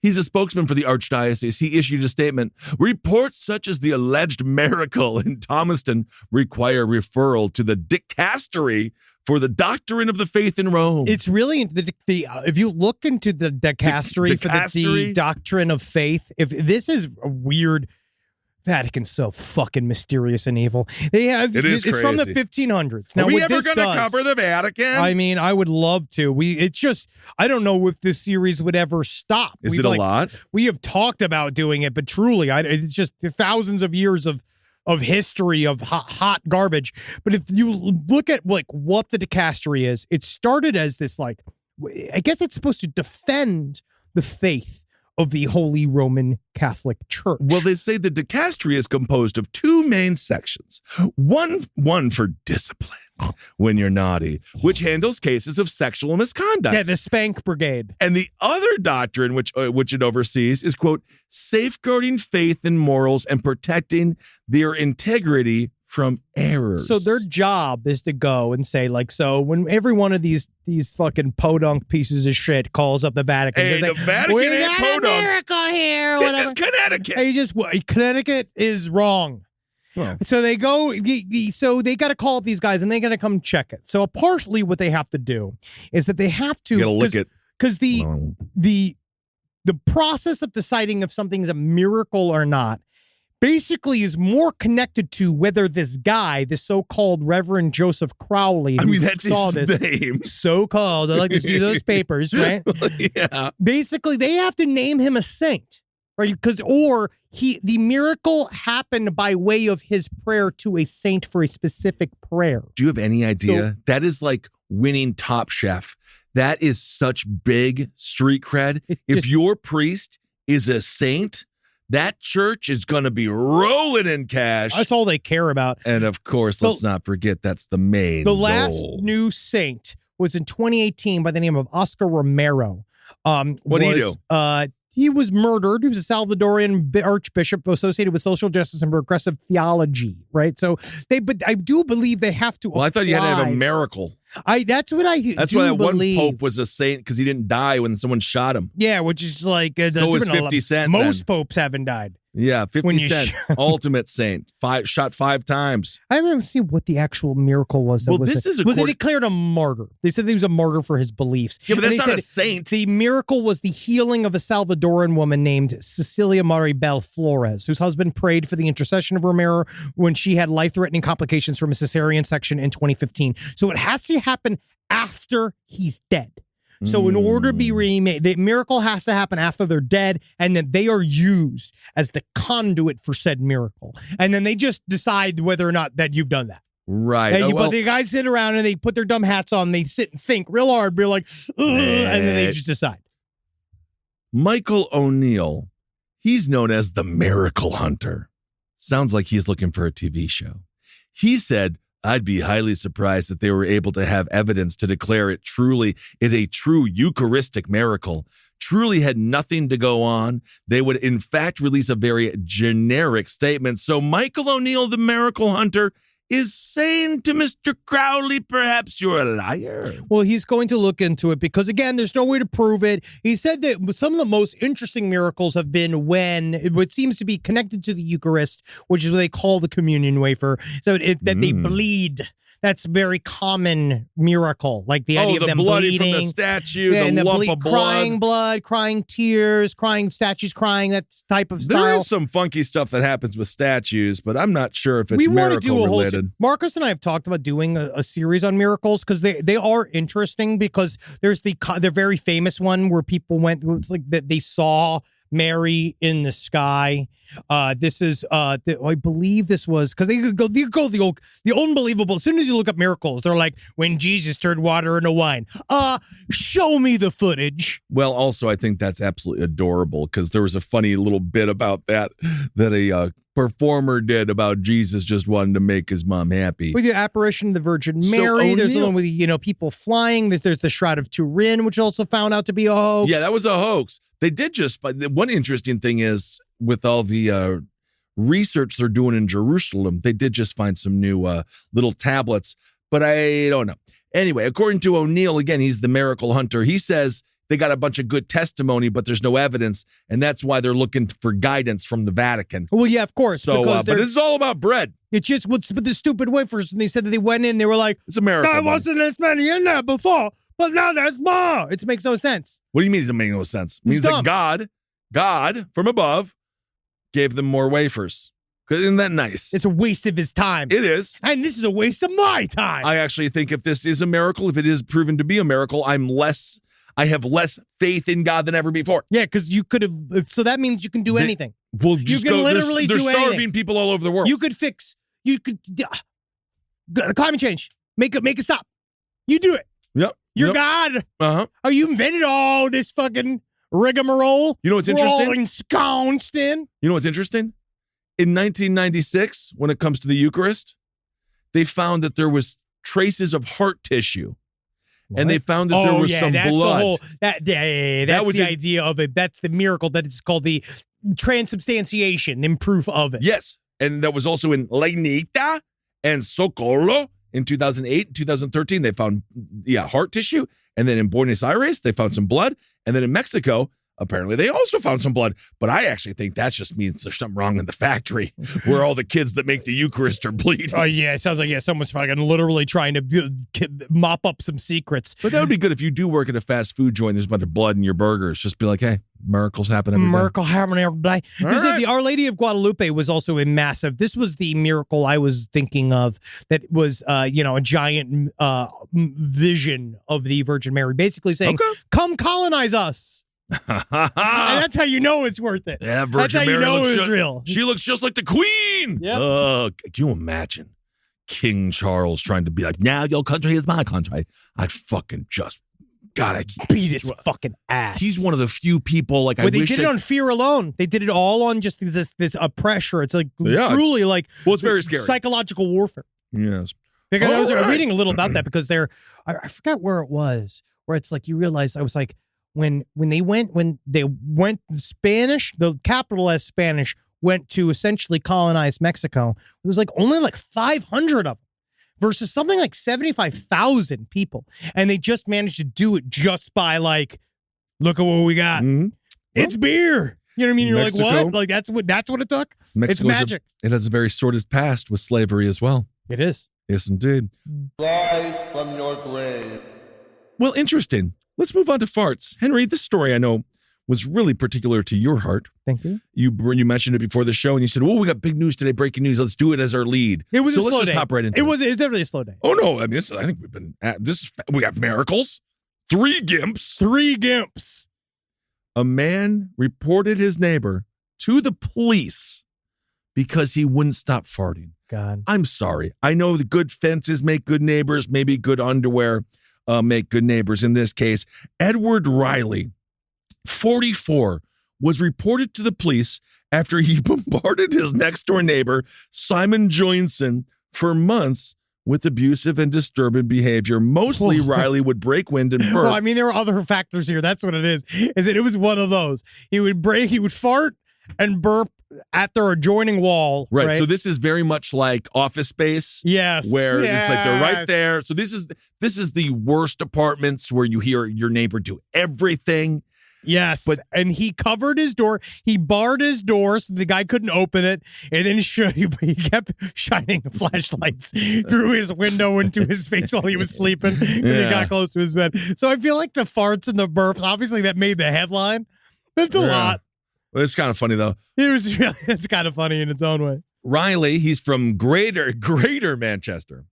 he's a spokesman for the Archdiocese. He issued a statement. Reports such as the alleged miracle in Thomaston require referral to the dicastery for the doctrine of the faith in Rome. It's really, if you look into the dicastery for the doctrine of faith, if this is a weird... Vatican's so fucking mysterious and evil. It's crazy. From the 1500s. Now, are we ever going to cover the Vatican? I mean, I would love to. I don't know if this series would ever stop. Is it a lot? We have talked about doing it, but truly, it's just thousands of years of history of hot garbage. But if you look at what the dicastery is, it started as this I guess it's supposed to defend the faith of the Holy Roman Catholic Church. Well, they say the dicastery is composed of two main sections. One for discipline when you're naughty, which handles cases of sexual misconduct. Yeah, the Spank Brigade. And the other doctrine, which it oversees, is, quote, safeguarding faith and morals and protecting their integrity from errors. So their job is to go and say, so when every one of these fucking podunk pieces of shit calls up the Vatican, hey, the Vatican we ain't got podunk. a miracle here. This is Connecticut. Hey, Connecticut is wrong. Well. So they go. So they got to call up these guys and they got to come check it. So partially what they have to do is that they have to lick it. because the process of deciding if something is a miracle or not basically is more connected to whether this guy, this so-called Reverend Joseph Crowley, that's his name. So-called, I like to see those papers, right? Yeah. Basically, they have to name him a saint, right? The miracle happened by way of his prayer to a saint for a specific prayer. Do you have any idea? That is like winning Top Chef. That is such big street cred. If your priest is a saint, that church is going to be rolling in cash. That's all they care about. And of course, let's not forget that's the main The last goal. new saint was in 2018 by the name of Oscar Romero. What did he do? He was murdered. He was a Salvadorian archbishop associated with social justice and progressive theology, right? So but I do believe they have to. Well, I thought you had to have a miracle. That's what I. That's why that one pope was a saint, because he didn't die when someone shot him. Yeah, which is like so was 50 Cent. Most popes haven't died. Yeah, 50 Cent, ultimate saint, shot 5 times. I haven't seen what the actual miracle was. Was it declared a martyr? They said he was a martyr for his beliefs. Yeah, but that's not a saint. The miracle was the healing of a Salvadoran woman named Cecilia Maribel Flores, whose husband prayed for the intercession of Romero when she had life-threatening complications from a cesarean section in 2015. So it has to happen after he's dead. So in order to be remade, the miracle has to happen after they're dead, and then they are used as the conduit for said miracle. And then they just decide whether or not that you've done that. Right. But the guys sit around and they put their dumb hats on, they sit and think real hard, be like, and then they just decide. Michael O'Neill, he's known as the Miracle Hunter. Sounds like he's looking for a TV show. He said, I'd be highly surprised if they were able to have evidence to declare it truly is a true Eucharistic miracle. Truly had nothing to go on. They would, in fact, release a very generic statement. So Michael O'Neill, the Miracle Hunter, is saying to Mr. Crowley, perhaps you're a liar. Well, he's going to look into it because, again, there's no way to prove it. He said that some of the most interesting miracles have been when it seems to be connected to the Eucharist, which is what they call the communion wafer. So that they bleed. That's a very common miracle, like the idea of them bloody bleeding. From the statue, the lump of blood. Crying tears, crying statues, crying, that type of style. There is some funky stuff that happens with statues, but I'm not sure if it's miracle related. Marcus and I have talked about doing a series on miracles because they are interesting, because there's the very famous one where people went, it's like that they saw Mary in the sky. This is I believe this was because they go the unbelievable. As soon as you look up miracles, they're like when Jesus turned water into wine. Show me the footage. Well, also I think that's absolutely adorable because there was a funny little bit about that a performer did about Jesus just wanting to make his mom happy. With the apparition of the Virgin Mary, there's the one with people flying. There's the Shroud of Turin, which also found out to be a hoax. Yeah, that was a hoax. They did just one interesting thing is with all the research they're doing in Jerusalem, they did just find some new little tablets, but I don't know. Anyway, according to O'Neill, again, he's the Miracle Hunter. He says they got a bunch of good testimony, but there's no evidence, and that's why they're looking for guidance from the Vatican. Well, yeah, of course. So, but this is all about bread. It's just with the stupid wafers, and they said that they went in, they were like, it's a miracle. There wasn't this many in there before, but now there's more. It makes no sense. What do you mean it doesn't make no sense? It means that God from above gave them more wafers. Isn't that nice? It's a waste of his time. It is. And this is a waste of my time. I actually think if this is a miracle, if it is proven to be a miracle, I have less faith in God than ever before. Yeah, because you could have. So that means you can do anything. Well, you can literally do anything. They're starving people all over the world. You could climate change. Make it stop. You do it. Yep. You're God. Uh-huh. Oh, you invented all this fucking rigmarole. You know what's interesting? Ensconced in. You know what's interesting? In 1996, when it comes to the Eucharist, they found that there was traces of heart tissue. What? And they found that there was some blood. That's the idea of it. That's the miracle that it's called the transubstantiation, the proof of it. Yes. And that was also in Lainita and Socorro in 2008, 2013. They found, heart tissue. And then in Buenos Aires, they found some blood. And then in Mexico, Apparently, they also found some blood, but I actually think that just means there's something wrong in the factory where all the kids that make the Eucharist are bleeding. Oh, yeah. It sounds like, someone's fucking literally trying to mop up some secrets. But that would be good if you do work at a fast food joint, there's a bunch of blood in your burgers. Just be like, hey, miracles happen every day. Miracle happen every day. The Our Lady of Guadalupe was also a massive, this was the miracle I was thinking of that was, a giant vision of the Virgin Mary, basically saying, come colonize us. And that's how you know it's worth it. Yeah, Virgin that's how Mary you know looks it's real. She looks just like the Queen. Yeah. Can you imagine King Charles trying to be like, now your country is my country? I'd fucking just, God, I beat his fucking ass. He's one of the few people like they did it on fear alone. They did it all on just this pressure. It's like truly like it's very scary. Psychological warfare. Yes. Because I was reading a little about that because I forgot where it was, where it's like you realize I was like when they went Spanish, the capital as Spanish went to essentially colonize Mexico. It was like only like 500 of them versus something like 75,000 people, and they just managed to do it just by like, look at what we got. Mm-hmm. It's beer. You know what I mean? You're Mexico, like, what? Like that's what it took. It's magic. It has a very sordid past with slavery as well. It is. Yes, indeed. Rise from your grave. Well, interesting. Let's move on to farts. Henry, this story I know was really particular to your heart. Thank you. You mentioned it before the show, and you said, we got big news today, breaking news. Let's do it as our lead. It was a slow day. Let's just hop right into it. It was definitely a slow day. Oh, no. I mean, I think we've been at this. We have miracles. 3 Gimps. 3 Gimps. A man reported his neighbor to the police because he wouldn't stop farting. God. I'm sorry. I know the good fences make good neighbors. Maybe good underwear make good neighbors. In this case, Edward Riley, 44, was reported to the police after he bombarded his next-door neighbor, Simon Joinson, for months with abusive and disturbing behavior. Mostly, Riley would break wind and burp. Well, I mean, there are other factors here. That's what it is that it was one of those. He would fart and burp at their adjoining wall. Right. So this is very much like Office Space. Yes. Where it's like they're right there. So this is the worst apartments where you hear your neighbor do everything. Yes. And he covered his door. He barred his door so the guy couldn't open it. And then he kept shining flashlights through his window into his face while he was sleeping. He got close to his bed. So I feel like the farts and the burps, obviously that made the headline. That's a lot. Well, it's kind of funny, though. It's kind of funny in its own way. Riley, he's from Greater Manchester.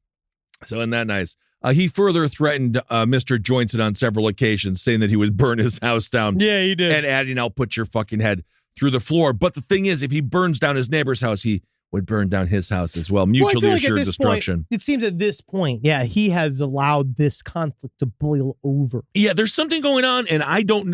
So isn't that nice? He further threatened Mr. Joinson on several occasions, saying that he would burn his house down. Yeah, he did. And adding, I'll put your fucking head through the floor. But the thing is, if he burns down his neighbor's house, he would burn down his house as well. Mutually assured destruction. Point, it seems at this point, he has allowed this conflict to boil over. Yeah, there's something going on, and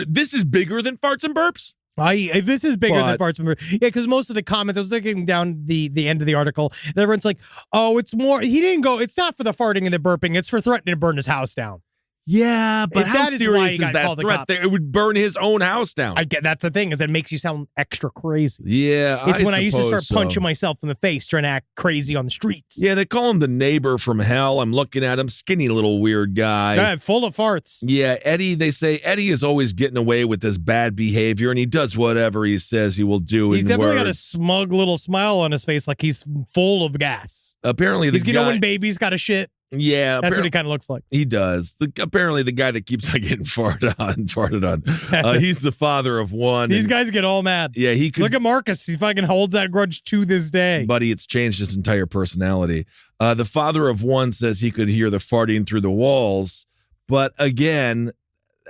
this is bigger than farts and burps. This is bigger than farts and burps. Yeah, because most of the comments, I was looking down the end of the article, and everyone's like, oh, it's more, it's not for the farting and the burping, it's for threatening to burn his house down. Yeah, but how serious is that threat? It would burn his own house down. I get that's the thing, is it makes you sound extra crazy. Yeah, it's when I used to start punching myself in the face trying to act crazy on the streets. Yeah, they call him the neighbor from hell. I'm looking at him, skinny little weird guy. Yeah, full of farts. Yeah, Eddie, they say Eddie is always getting away with this bad behavior, and he does whatever he says he will do. He's definitely got a smug little smile on his face like he's full of gas. Apparently, when babies got a shit. Yeah, that's what he kind of looks like. He does. Apparently, the guy that keeps on getting farted on. He's the father of one. These guys get all mad. Yeah, he could. Look at Marcus. He fucking holds that grudge to this day. Buddy, it's changed his entire personality. The father of one says he could hear the farting through the walls, but again,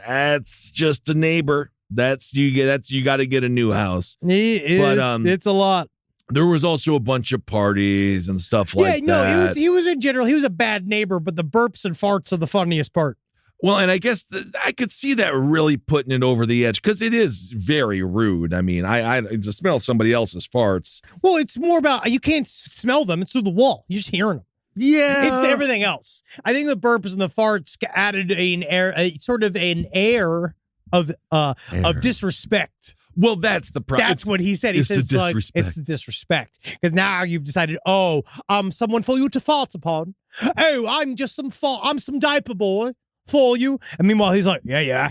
that's just a neighbor. You got to get a new house. It's a lot. There was also a bunch of parties and stuff like that. He was in general, he was a bad neighbor, but the burps and farts are the funniest part. Well, and I guess I could see that really putting it over the edge because it is very rude. I mean, I to smell somebody else's farts. Well, it's more about, you can't smell them. It's through the wall. You're just hearing them. Yeah. It's everything else. I think the burps and the farts added an air of disrespect. Well, that's the problem. That's what he said. He says, it's the disrespect. Because now you've decided, I'm someone for you to fart upon. Oh, I'm just I'm some diaper boy for you. And meanwhile, he's like, yeah.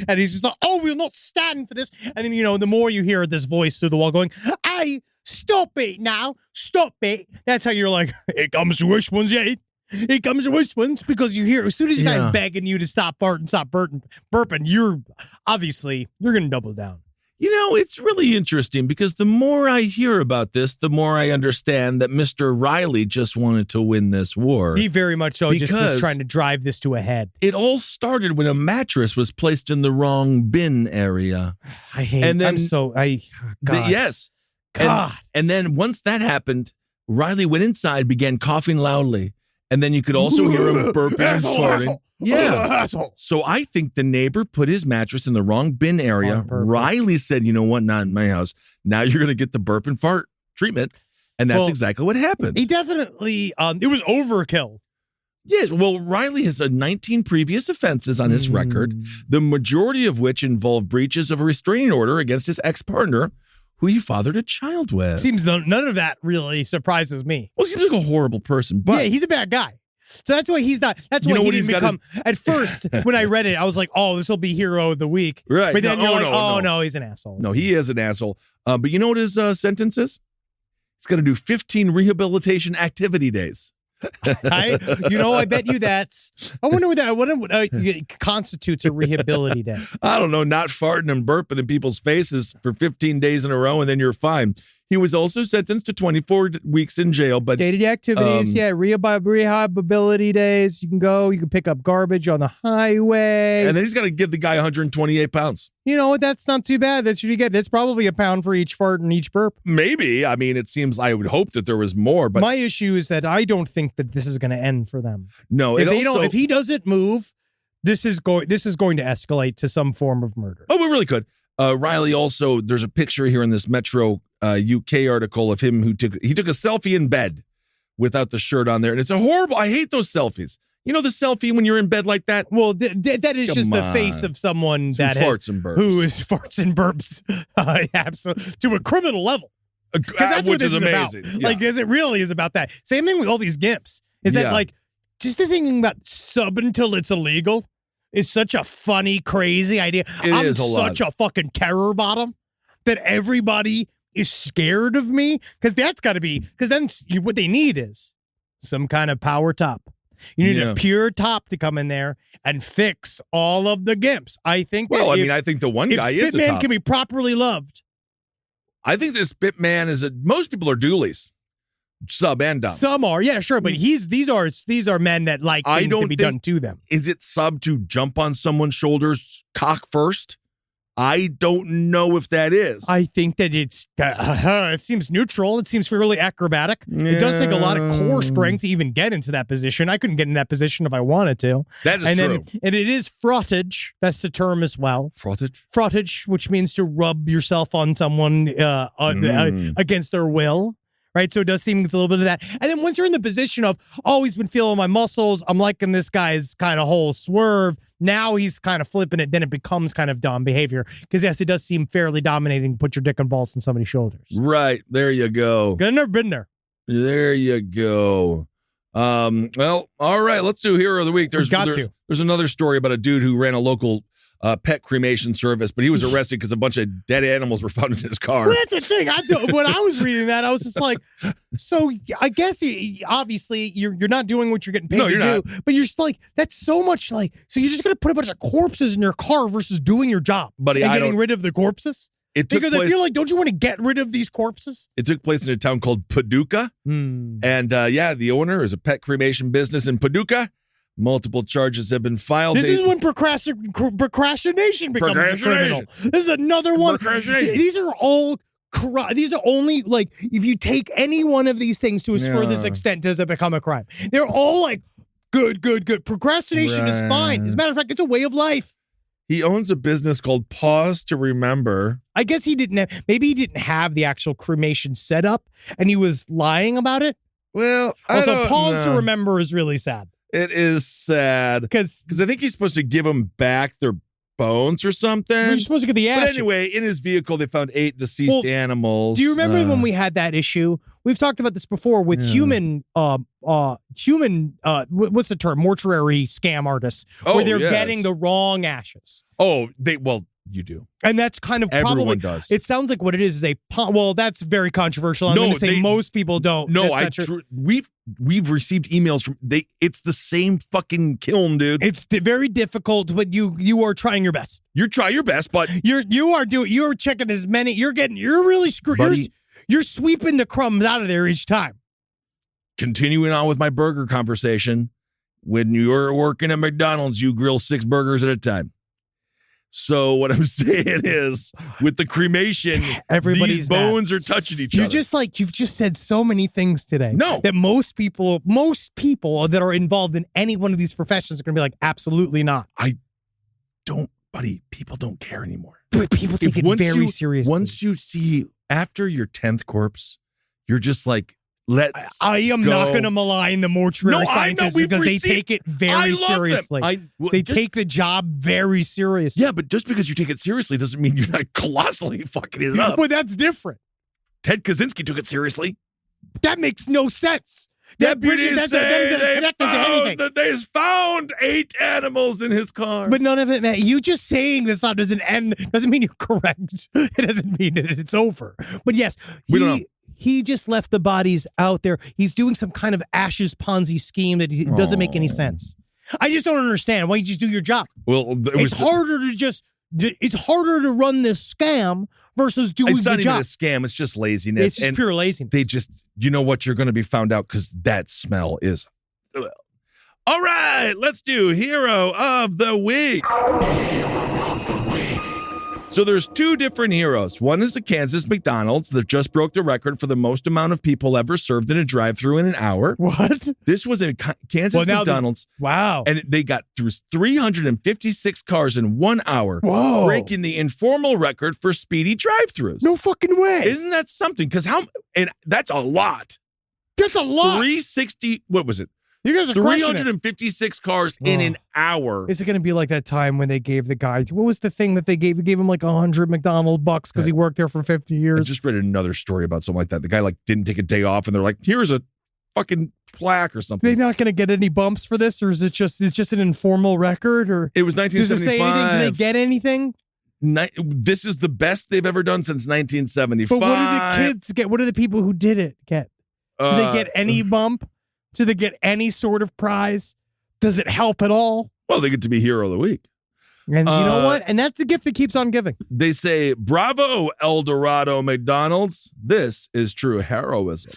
And he's just like, oh, we'll not stand for this. And then, you know, the more you hear this voice through the wall going, hey, stop it now. Stop it. That's how you're like, it comes to worse ones, yeah. It comes to worse ones, because you hear, as soon as the guy's begging you to stop farting, stop burping, you're going to double down. You know, it's really interesting because the more I hear about this, the more I understand that Mr. Riley just wanted to win this war. He very much so just was trying to drive this to a head. It all started when a mattress was placed in the wrong bin area. I hate it. God. Yes. God. And then once that happened, Riley went inside, began coughing loudly. And then you could also hear him burping and farting. Yeah. So I think the neighbor put his mattress in the wrong bin area. Riley said, you know what? Not in my house. Now you're going to get the burp and fart treatment. And that's exactly what happened. He definitely, it was overkill. Yes. Well, Riley has 19 previous offenses on his record, the majority of which involve breaches of a restraining order against his ex-partner, who he fathered a child with. Seems none of that really surprises me. Well, he seems like a horrible person, but... Yeah, he's a bad guy. So that's why he's not... That's why he didn't become... At first, when I read it, I was like, oh, this will be hero of the week. Right. But then no, he's an asshole. No, he is an asshole. But you know what his sentence is? He's going to do 15 rehabilitation activity days. I bet you that's... I wonder what constitutes a rehability day. I don't know, not farting and burping in people's faces for 15 days in a row, and then you're fine. He was also sentenced to 24 weeks in jail, but... Day-to-day activities, rehabilitability days. You can pick up garbage on the highway. And then he's got to give the guy 128 pounds. You know what? That's not too bad. That's what you get. That's probably a pound for each fart and each burp. Maybe. I mean, it seems, I would hope that there was more, but... My issue is that I don't think that this is going to end for them. No, if he doesn't move, this is going to escalate to some form of murder. Oh, it really could. Riley also, there's a picture here in this Metro UK article of him who took a selfie in bed without the shirt on there. And it's a horrible, I hate those selfies. You know the selfie when you're in bed like that? Well, that is just the face of someone who farts and burps. Absolutely. To a criminal level. Because that's what this is amazing. About. Yeah. Like, it really is about that. Same thing with all these gimps. Is that like, just the thing about sub until it's illegal is such a funny, crazy idea. I'm such a fucking terror bottom that everybody is scared of me. Because that's got to be, because then what they need is some kind of power top. You need a pure top to come in there and fix all of the gimps. I think. Well, I think the one guy is a top. Spitman can be properly loved. I think this Spitman is most people are doolies, sub and dumb. Some are, yeah, sure, but these are men that like things to be done to them. Is it sub to jump on someone's shoulders, cock first? I don't know if that is. I think that it seems neutral. It seems fairly acrobatic. Yeah. It does take a lot of core strength to even get into that position. I couldn't get in that position if I wanted to. That is true. And it is frottage. That's the term as well. Frottage? Frottage, which means to rub yourself on someone against their will. Right, so it does seem it's a little bit of that. And then once you're in the position of, he's been feeling my muscles, I'm liking this guy's kind of whole swerve. Now he's kind of flipping it. Then it becomes kind of dom behavior. Because yes, it does seem fairly dominating to put your dick and balls on somebody's shoulders. Right, there you go. I've never been there. There you go. Well, all right, let's do Hero of the Week. There's another story about a dude who ran a local pet cremation service, but he was arrested because a bunch of dead animals were found in his car. Well, that's the thing. When I was reading that, I was just like, so I guess obviously you're not doing what you're getting paid to do, but you're just like, that's so much like, so you're just going to put a bunch of corpses in your car versus doing your job and getting rid of the corpses? I feel like, don't you want to get rid of these corpses? It took place in a town called Paducah. And the owner is a pet cremation business in Paducah. Multiple charges have been filed. This is when procrastination becomes a criminal. This is another one. These are only like, if you take any one of these things to its furthest extent, does it become a crime? They're all like, good. Procrastination is fine. As a matter of fact, it's a way of life. He owns a business called Pause to Remember. I guess he didn't have the actual cremation set up, and he was lying about it. Well, Pause to Remember is really sad. It is sad because I think he's supposed to give them back their bones or something. You're supposed to get the ashes. But anyway, in his vehicle, they found 8 deceased animals. Do you remember when we had that issue we've talked about this before with human, what's the term? Mortuary scam artists, where they're getting the wrong ashes. Oh, you do. And that's kind of Everyone probably, does. It sounds like what it is well, that's very controversial. I'm going to say most people don't. No, we've received emails from, it's the same fucking kiln, dude. It's very difficult, but you are trying your best. You try your best, but you're checking as many, you're really screwed. You're sweeping the crumbs out of there each time. Continuing on with my burger conversation, when you're working at McDonald's, you grill 6 burgers at a time. So what I'm saying is, with the cremation, these bones are touching each other. You've just said so many things today. No. That most people that are involved in any one of these professions are going to be like, absolutely not. Buddy, people don't care anymore. But people take it very seriously. Once you see, after your 10th corpse, you're just like, I am not going to malign the mortuary scientists because they take it very seriously. They take the job very seriously. Yeah, but just because you take it seriously doesn't mean you're not colossally fucking it up. But that's different. Ted Kaczynski took it seriously. That makes no sense. Deputies say that they found 8 animals in his car. But none of it, man. You just saying this doesn't mean you're correct. It doesn't mean that it's over. But yes, we don't know. He just left the bodies out there. He's doing some kind of ashes Ponzi scheme that doesn't make any sense. I just don't understand. Why don't you just do your job? Well, it's harder to run this scam versus doing the job. It's not even a scam. It's just laziness. It's just pure laziness. You know what? You're going to be found out because that smell is. All right, let's do Hero of the Week. So there's 2 different heroes. One is the Kansas McDonald's that just broke the record for the most amount of people ever served in a drive-thru in an hour. What? This was a Kansas McDonald's. Wow. And they got through 356 cars in 1 hour. Whoa. Breaking the informal record for speedy drive-thrus. No fucking way. Isn't that something? Because that's a lot. That's a lot. 360, what was it? You guys are crushing it. 356 cars in an hour. Is it going to be like that time when they gave the guy, what was the thing that they gave? They gave him like $100 McDonald bucks because he worked there for 50 years. I just read another story about something like that. The guy didn't take a day off and they're like, here's a fucking plaque or something. They're not going to get any bumps for this, or is it's just an informal record? Or it was 1975. Does it say anything? Do they get anything? This is the best they've ever done since 1975. But what do the kids get? What do the people who did it get? Do they get any bump? Do they get any sort of prize? Does it help at all? Well, they get to be Hero of the Week. And you know what? And that's the gift that keeps on giving. They say, bravo, El Dorado McDonald's. This is true heroism.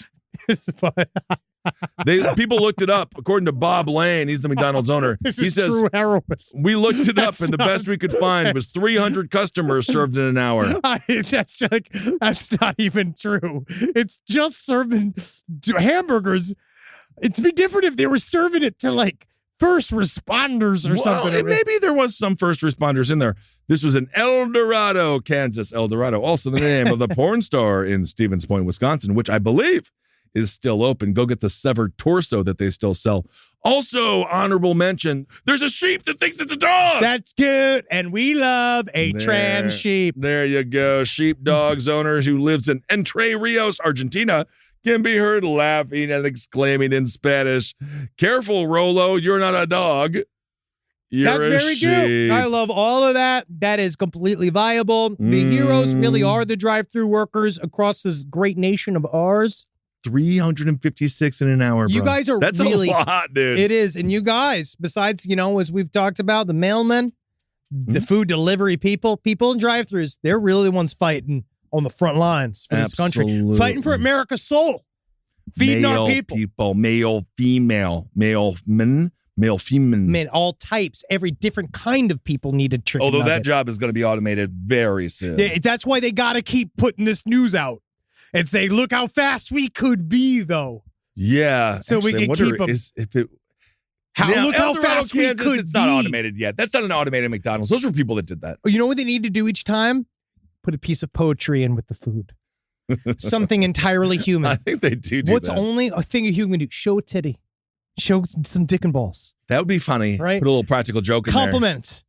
People looked it up. According to Bob Lane, he's the McDonald's owner. He says, true heroism. We looked it up, and the best we could find was 300 customers served in an hour. That's not even true. It's just serving hamburgers. It'd be different if they were serving it to first responders or something. And maybe there was some first responders in there. This was in El Dorado, Kansas. El Dorado, also the name of the porn star in Stevens Point, Wisconsin, which I believe is still open. Go get the severed torso that they still sell. Also, honorable mention, there's a sheep that thinks it's a dog. That's good. And we love a trans sheep. There you go. Sheepdogs owner who lives in Entre Rios, Argentina, can be heard laughing and exclaiming in Spanish, "Careful, Rolo, you're not a dog. You're a sheep." Good. I love all of that. That is completely viable. The heroes really are the drive-thru workers across this great nation of ours. 356 in an hour, bro. You guys are That's really, a lot, dude. It is. And you guys, besides, as we've talked about, the mailmen, the food delivery people in drive-thrus, they're really the ones fighting on the front lines for this country. Fighting for America's soul. Feeding our people. Male, female, male, men, male, female. Men, all types. Every different kind of people needed chicken Although nugget. that job is going to be automated very soon. That's why they got to keep putting this news out and say, look how fast we could be, though. Yeah. So actually, we can keep them. Look how fast we could be. It's not automated yet. That's not an automated McDonald's. Those were people that did that. You know what they need to do each time? Put a piece of poetry in with the food. Something entirely human. I think they do What's that. only a thing a human do? Show a titty. Show some dick and balls. That would be funny. Right? Put a little practical joke in there. Compliment.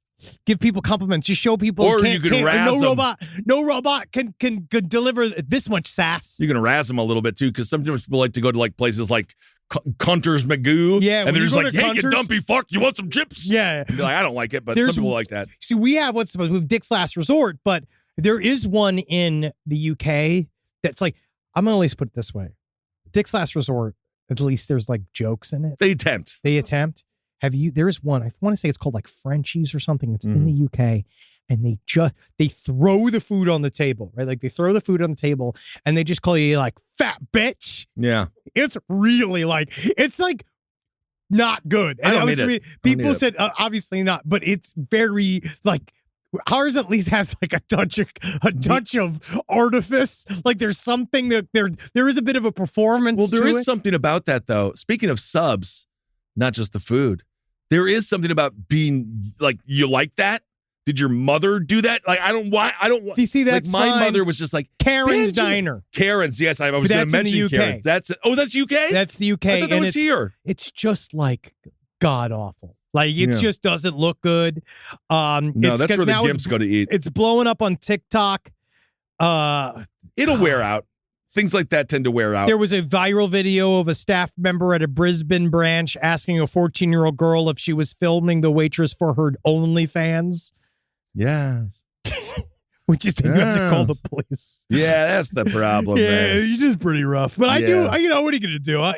give people compliments. Just show people. Or you can razz them. No robot can deliver this much sass. You can razz them a little bit too, because sometimes people like to go to like places like Cunters Magoo. Yeah, and they're just like, hey, Cunters, you dumpy fuck, you want some chips? Yeah. And like, I don't like it, but some people like that. See, we have Dick's Last Resort, but there is one in the UK that's like, I'm going to at least put it this way. Dick's Last Resort, at least there's like jokes in it. They attempt. There's one, I want to say it's called like Frenchies or something. It's in the UK. And they throw the food on the table, right? Like they throw the food on the table and they just call you like fat bitch. Yeah. It's really like, it's like not good. And I don't need it. People said, obviously not, but it's very like, ours at least has like a touch of artifice. Like there's something that there is a bit of a performance. Well, there to is it. something about that though. Speaking of subs, not just the food, there is something about being like, you like that? Did your mother do that? Like, I don't want. You see, that's like, my fine. mother was just like Karen's Diner. Karen's, yes, I was going to mention Karen's. That's UK. That's the UK. I thought that was here. It's just like god awful. Like it just doesn't look good. No, that's where the Gimps go to eat. It's blowing up on TikTok. It'll wear out. Things like that tend to wear out. There was a viral video of a staff member at a Brisbane branch asking a 14-year-old girl if she was filming the waitress for her OnlyFans. Yes. Which is you have to call the police. Yeah, that's the problem. Yeah, man. it's just pretty rough. But I do, what are you going to do?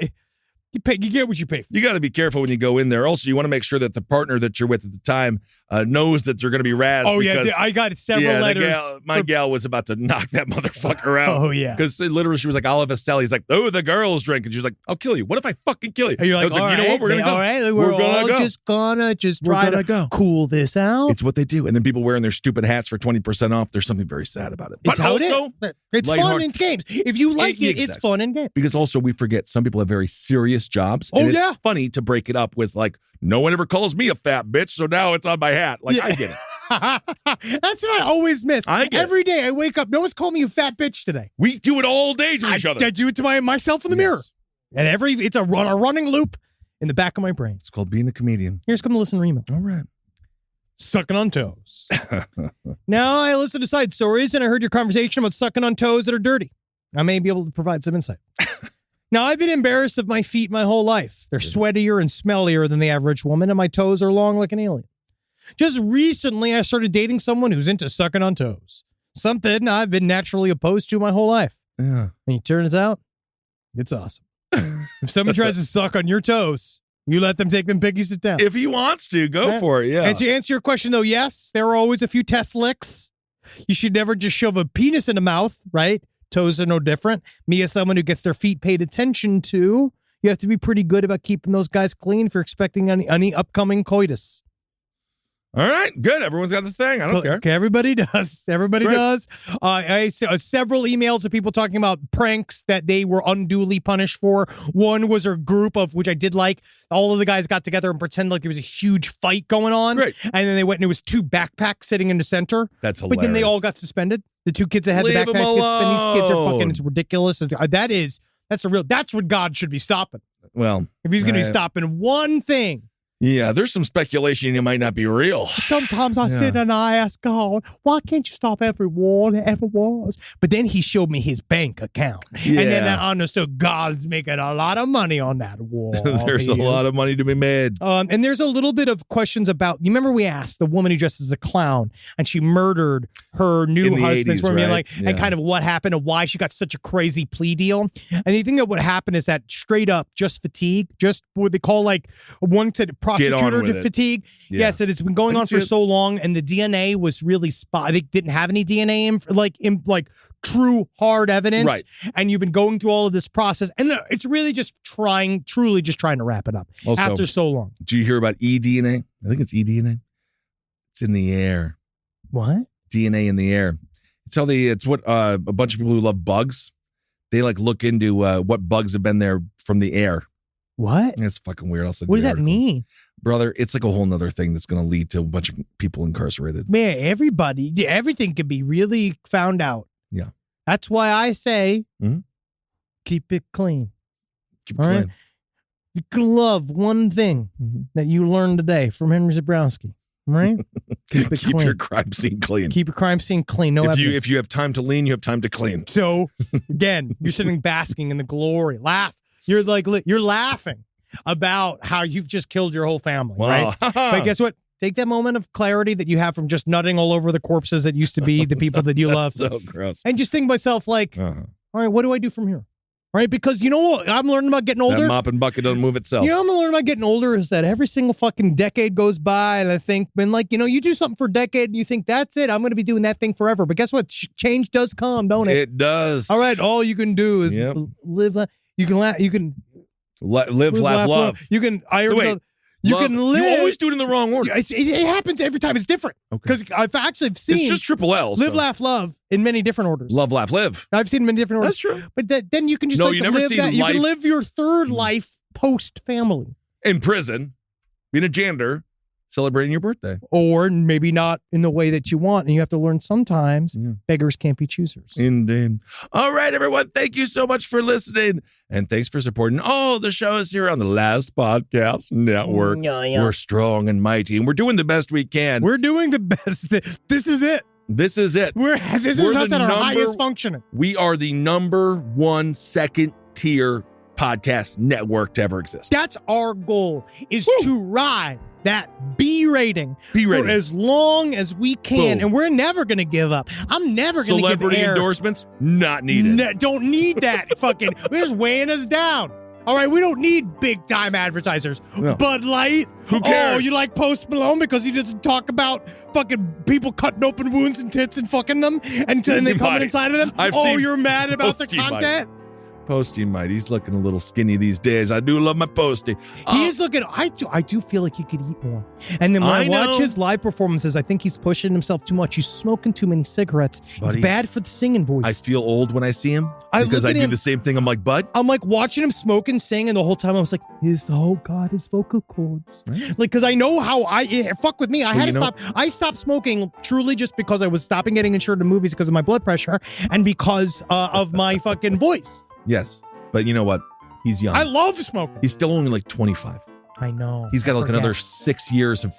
You get what you pay for. You got to be careful when you go in there. Also, you want to make sure that the partner that you're with at the time knows that they're going to be razzed. Oh, yeah. I got several letters. My gal was about to knock that motherfucker out. Oh, yeah. Because literally she was like, Olive Estelle. He's like, oh, the girl's drinking. She's like, I'll kill you. What if I fucking kill you? And you're like, you know what? We're going to go. All right, we're all just going to try to cool this out. It's what they do. And then people wearing their stupid hats for 20% off. There's something very sad about it. But also, it's fun in games. If you like it's fun in games. Because also we forget some people have very serious jobs. Oh, and it's funny to break it up with like, no one ever calls me a fat bitch, so now it's on my hat. Like, I get it. That's what I always miss. Every day I wake up, no one's called me a fat bitch today. We do it all day to each other. I do it to myself in the mirror. And it's a running loop in the back of my brain. It's called being a comedian. Here's come to listen to email. All right. Sucking on toes. Now I listened to side stories and I heard your conversation about sucking on toes that are dirty. I may be able to provide some insight. Now, I've been embarrassed of my feet my whole life. They're sweatier and smellier than the average woman, and my toes are long like an alien. Just recently, I started dating someone who's into sucking on toes. Something I've been naturally opposed to my whole life. Yeah. And it turns out, it's awesome. If someone tries to suck on your toes, you let them take them piggy sit down. If he wants to, go for it, yeah. And to answer your question, though, yes, there are always a few test licks. You should never just shove a penis in a mouth, right? Toes are no different. Me, as someone who gets their feet paid attention to, you have to be pretty good about keeping those guys clean if you're expecting any upcoming coitus. All right, good. Everyone's got the thing. I don't care. Okay, everybody does. Everybody does. I saw several emails of people talking about pranks that they were unduly punished for. One was a group of, which I did like, all of the guys got together and pretended like there was a huge fight going on. Great. And then they went and it was two backpacks sitting in the center. That's hilarious. But then they all got suspended. The two kids that had the backpacks get suspended. These kids are fucking, it's ridiculous. That's what God should be stopping. Well, if he's going to be stopping one thing. Yeah, there's some speculation it might not be real. Sometimes I sit and I ask God, why can't you stop every war that ever was? But then he showed me his bank account. Yeah. And then I understood God's making a lot of money on that war. There's a lot of money to be made. And there's a little bit of questions about, you remember we asked the woman who dressed as a clown and she murdered her new husband, 80s, right? and kind of what happened and why she got such a crazy plea deal. And the thing that would happen is that straight up just fatigue, just what they call like one to prosecutor to fatigue. Yeah. Yes, that it's been going on for so long, and the DNA was really they didn't have any DNA in true hard evidence. Right. And you've been going through all of this process, and it's really just truly just trying to wrap it up also, after so long. Do you hear about eDNA? I think it's eDNA. It's in the air. What? DNA in the air. It's what a bunch of people who love bugs, they like look into what bugs have been there from the air. What? It's fucking weird. What does that mean? Brother, it's like a whole nother thing that's going to lead to a bunch of people incarcerated. Man, everything can be really found out. Yeah. That's why I say, keep it clean. Keep it clean. Right? You can love one thing that you learned today from Henry Zabrowski. Right? Keep it Keep clean. your crime scene clean. Keep your crime scene clean. No evidence. If you have time to lean, you have time to clean. So again, you're sitting basking in the glory. Laugh. You're laughing about how you've just killed your whole family, right? But guess what? Take that moment of clarity that you have from just nutting all over the corpses that used to be the people that you love. So gross. And just think to myself like, all right, what do I do from here? Right? Because you know what I'm learning about getting older? That mop and bucket doesn't move itself. You know what I'm learning about getting older is that every single fucking decade goes by and I think, you do something for a decade and you think, that's it, I'm going to be doing that thing forever. But guess what? Change does come, don't it? It does. All right, all you can do is live. You can laugh, laugh, love. You can. You can live. You always do it in the wrong order. It happens every time. It's different. Because I've actually seen. It's just triple L. Live, laugh, love in many different orders. Love, laugh, live. I've seen many different orders. That's true. But then you can just you never see that. You life can live your third life post family. In prison, being a janitor, celebrating your birthday. Or maybe not in the way that you want. And you have to learn sometimes beggars can't be choosers. Indeed. All right, everyone. Thank you so much for listening. And thanks for supporting all the shows here on the Last Podcast Network. We're strong and mighty, and we're doing the best we can. We're doing the best. This is it. This is it. This is us at our highest functioning. We are the number one second tier podcast network to ever exist. That's our goal, is to ride that B rating for as long as we can. Boom. And we're never going to give up. I'm never going to give Celebrity endorsements, not needed. Don't need that. Fucking, they're just weighing us down. All right, we don't need big time advertisers. No. Bud Light. Who cares? Oh, you like Post Malone because he doesn't talk about fucking people cutting open wounds and tits and fucking them and they coming inside of them? You're mad about the content? Posty might. He's looking a little skinny these days. I do love my Posty. He is looking. I do feel like he could eat more. And then when I watch his live performances, I think he's pushing himself too much. He's smoking too many cigarettes. Buddy, it's bad for the singing voice. I feel old when I see him because I do the same thing. I'm like, bud. I'm like watching him smoke and sing, and the whole time I was like, his vocal cords. Right. Like, because I know how fuck with me. I had to stop. I stopped smoking truly just because I was stopping getting insured in movies because of my blood pressure and because of my fucking voice. Yes, but you know what? He's young. I love smoking. He's still only like 25. I know. He's got like another 6 years of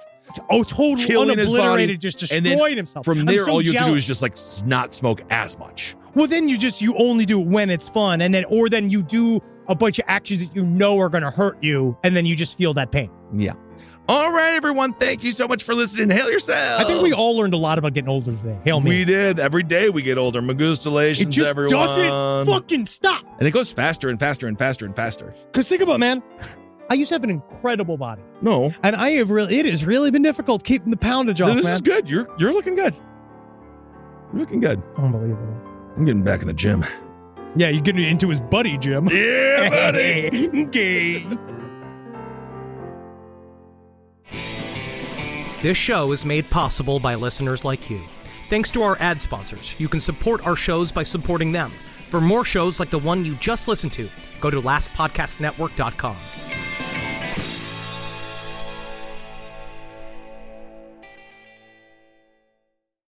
totally unobliterated, just destroying himself. From there, all you have to do is just like not smoke as much. Well, then you only do it when it's fun, and then you do a bunch of actions that you know are going to hurt you, and then you just feel that pain. Yeah. All right, everyone. Thank you so much for listening. Hail yourselves. I think we all learned a lot about getting older today. Hail me. We did. Every day we get older. Magustalations, it just everyone. doesn't fucking stop. And it goes faster and faster and faster and faster. Because think about it, man. I used to have an incredible body. No. And it has really been difficult keeping the poundage off, This man. is good. You're looking good. You're looking good. Unbelievable. I'm getting back in the gym. Yeah, you're getting into his buddy, Jim. Yeah, buddy. Gay. This show is made possible by listeners like you. Thanks to our ad sponsors, you can support our shows by supporting them. For more shows like the one you just listened to, go to lastpodcastnetwork.com.